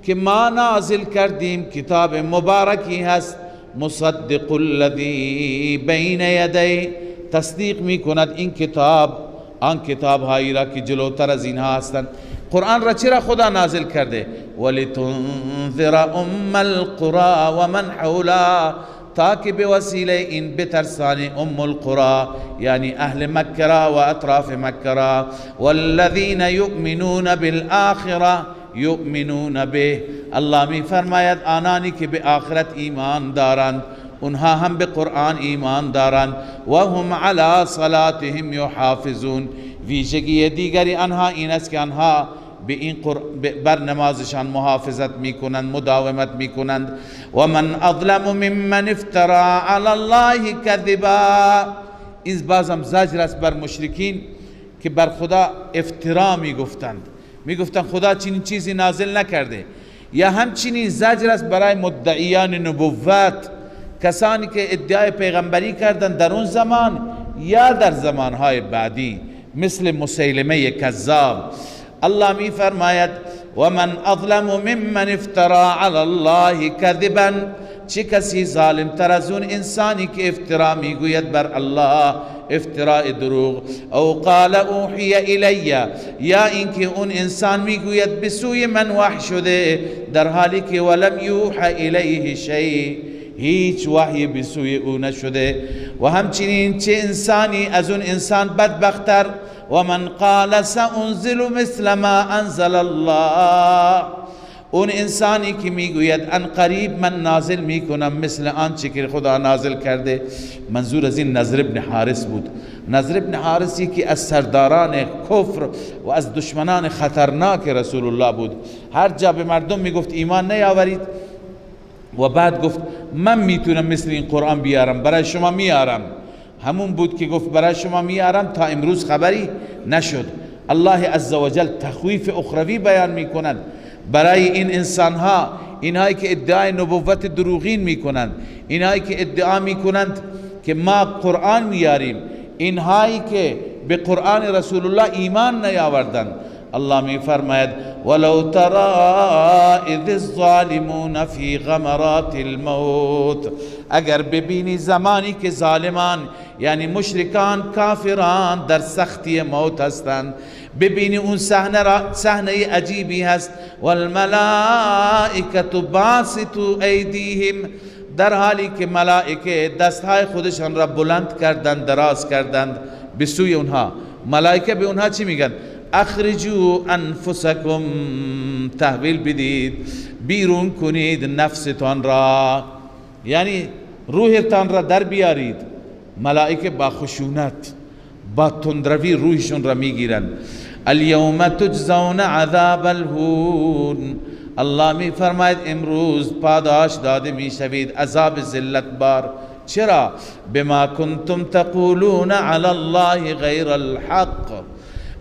که ما نازل کردیم، کتاب مبارکی هست. مصدق الذی بین یدی، تصدیق می کند این کتاب آن کتاب هایی را که جلوتر از اینها هستند. قرآن را چرا خدا نازل کرده؟ ولتنذر ام القرى و من حولها، تاکه به وسیله این بترسانی ام القرى یعنی اهل مکه را و اطراف مکه را. والذین یؤمنون بالآخرة یؤمنون به، الله می فرماید آنانی که به آخرت ایمان دارند اونها هم به قرآن ایمان دارند. و هم علی صلاتهم یحافظون، ویژگی دیگری آنها این است که آنها به این بر نمازشان محافظت میکنند، مداومت میکنند. و من اظلم ممن افترا علی الله کذبا، این بازم زجر است بر مشرکین که بر خدا افترا میگفتند، میگفتند خدا چنین چیزی نازل نکرده. یا همچنین زجر است برای مدعیان نبوت، کسانی که ادعای پیغمبری کردند در اون زمان یا در زمانهای بعدی، مثل مسیلمه کذاب. الله می فرماید و من اظلم ممن افترا علی الله کذبا، چه کسی ظالم تر از اون انسانی که افترا میگوید بر الله افتراء دروغ. او قال اوحی الی، یا اینکه اون انسان میگوید به سوی من وحی شده، در حالی که ولم یوحى الیه شیء، هیچ وحی به سوی او نشده. و همچنین چه انسانی از اون انسان بدبختر، و من قال سأنزل مثل ما انزل الله، اون انسانی که میگوید ان قریب من نازل میکنم مثل آنچه که خدا نازل کرده. منظور از این نضر ابن حارث بود. نضر ابن حارثی که از سرداران کفر و از دشمنان خطرناک رسول الله بود. هر جا به مردم میگفت ایمان نیاورید و بعد گفت من میتونم مثل این قرآن بیارم، برای شما میارم. همون بود که گفت برای شما میارم، تا امروز خبری نشد. الله عزوجل تخویف اخروی بیان میکنند برای این انسانها، اینهایی که ادعای نبوت دروغین میکنند، اینهایی که ادعا میکنند که ما قرآن میاریم، اینهایی که به قرآن رسول الله ایمان نیاوردند. الله می فرماید ولو تری اذ الظالمون فی غمرات الموت، اگر ببینی زمانی که ظالمان یعنی مشرکان کافران در سختی موت هستند، ببینی اون صحنه عجیبی هست. والملائکه باسطوا ایدیهم، در حالی که ملائکه دستهای خودشان را بلند کردند، دراز کردند به سوی اونها. ملائکه به اونها چی میگن؟ اخرجوا انفسکم، تحویل بدید، بیرون کنید نفستان را، یعنی روحتان را در بیارید. ملائکه با خشونت با تندروی روحشون را میگیرند. الیوم تجزون عذاب الهون، الله می فرماید امروز پاداش داده می شوید عذاب ذلت بار. چرا؟ بما کنتم تقولون علی الله غیر الحق،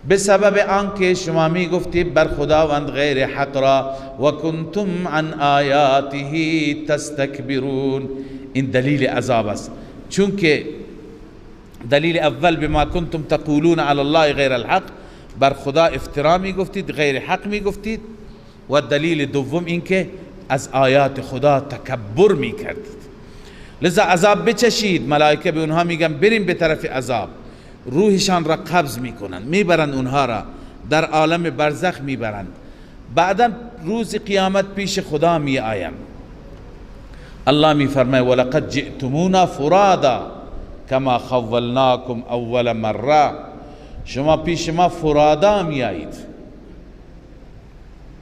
به سبب آنکه شما می گفتید بر خداوند غیر حق را. و کنتم عن آیاته تستکبرون، این دلیل عذاب است. چون که دلیل اول بما کنتم تقولون علی الله غیر الحق، بر خدا افترا می گفتید، غیر حق می گفتید. و دلیل دوم این که از آیات خدا تکبر می کردید. لذا عذاب بچشید. ملائکه به اونها میگن بریم به طرف عذاب، روحشان را قبض میکنند، میبرند اونها را در عالم برزخ میبرند. بعدا روز قیامت پیش خدا می آیم. الله می فرماید ولقد جئتمونا فرادا کما خولناکم اول مره، شما پیش ما فرادا می آیید،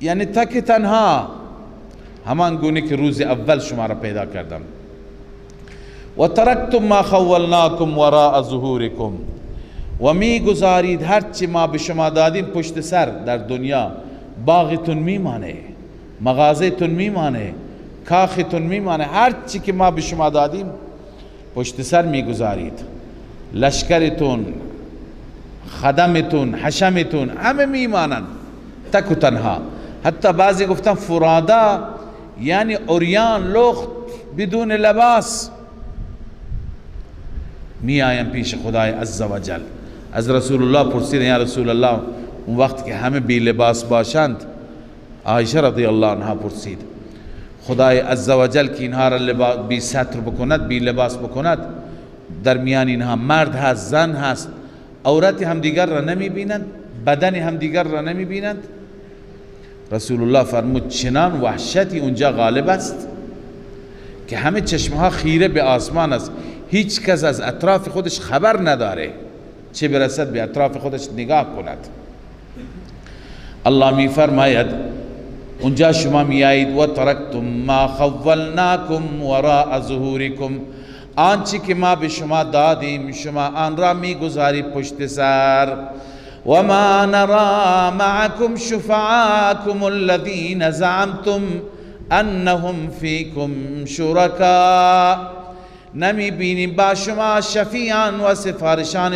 یعنی تک تنها، همان گونه که روز اول شما را پیدا کردم. و ترکتم ما خولناکم وراء ظهورکم، و می گذارید هرچی ما به شما دادیم پشت سر. در دنیا باغتون میمانه، مغازهتون میمانه، کاختون میمانه، هرچی که ما به شما دادیم پشت سر میگذارید. لشکرتون، خدمتون، حشمتون همه میمانند تک و تنها. حتی بعضی گفتن فرادا یعنی عریان، لخت، بدون لباس می آیم پیش خدای عزوجل. از رسول الله پرسیدن یا رسول الله اون وقت که همه بی لباس باشند، عایشه رضی الله عنها پرسید خدای عزوجل که اینها را بی ستر بکند، بی لباس بکند، در میان اینها مرد هست، زن هست، عورت همدیگر را نمی بینند، بدن همدیگر را نمی بینند. رسول الله فرمود چنان وحشتی اونجا غالب است که همه چشمها خیره به آسمان است، هیچ کس از اطراف خودش خبر نداره، چه برسد به اطراف خودش نگاه کند. الله می فرماید اونجا شما می آیید و ترکتم ما خولناکم وراء ظهورکم، آنچه که ما به شما دادیم شما آن را می گذارید پشت سر. و ما نرى معكم شفعاءكم الذين زعمتم انهم فيكم شركاء، نمی بینیم با شما شفیعان و سفارشان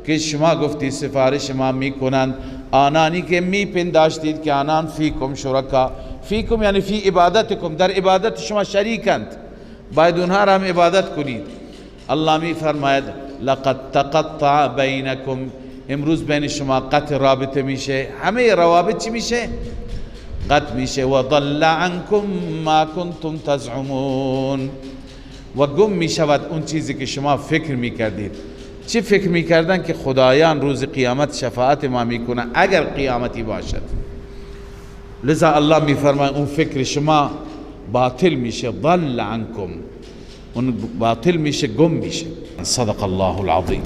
که شما گفتی سفارش ما میکنند، آنانی که میپنداشتید که آنان فیکم شرکا، فیکم یعنی فی عبادتکم، در عبادت شما شریکند، باید اونها را هم عبادت کنید. الله می فرماید لقد تقطع بینکم، امروز بین شما قطع رابطه میشه، همه روابط چی میشه؟ قطع میشه. و ضل عنکم ما کنتم تزعمون، و گم میشود اون چیزی که شما فکر میکردید. چی فکر میکردن؟ که خدایان روز قیامت شفاعت ما میکنه اگر قیامتی باشد. لذا الله میفرماید اون فکر شما باطل میشه، ضل عنکم، اون باطل میشه، گم میشه. صدق الله العظیم.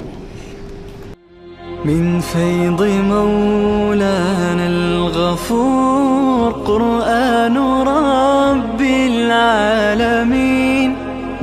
من فيض مولانا الغفور قرآن رب العالمين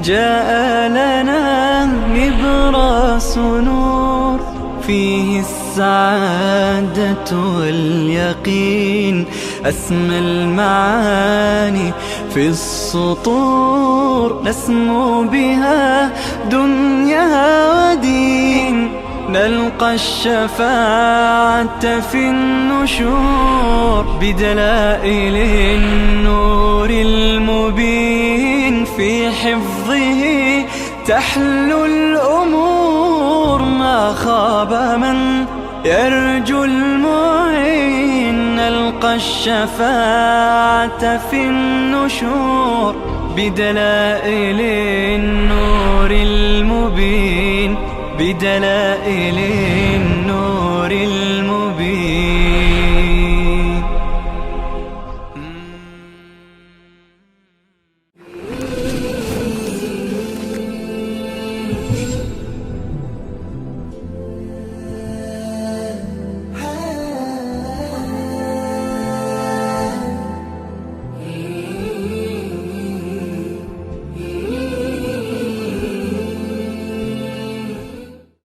جاء لنا نبراس نور فيه السعادة واليقين، أسمى المعاني في السطور نسمو بها دنيا ودين، نلقى الشفاعة في النشور بدلائل النور المبين، في حفظه تحلو الأمور، ما خاب من يرجو المعين، نلقى الشفاعة في النشور بدلائل النور المبين، بدلائل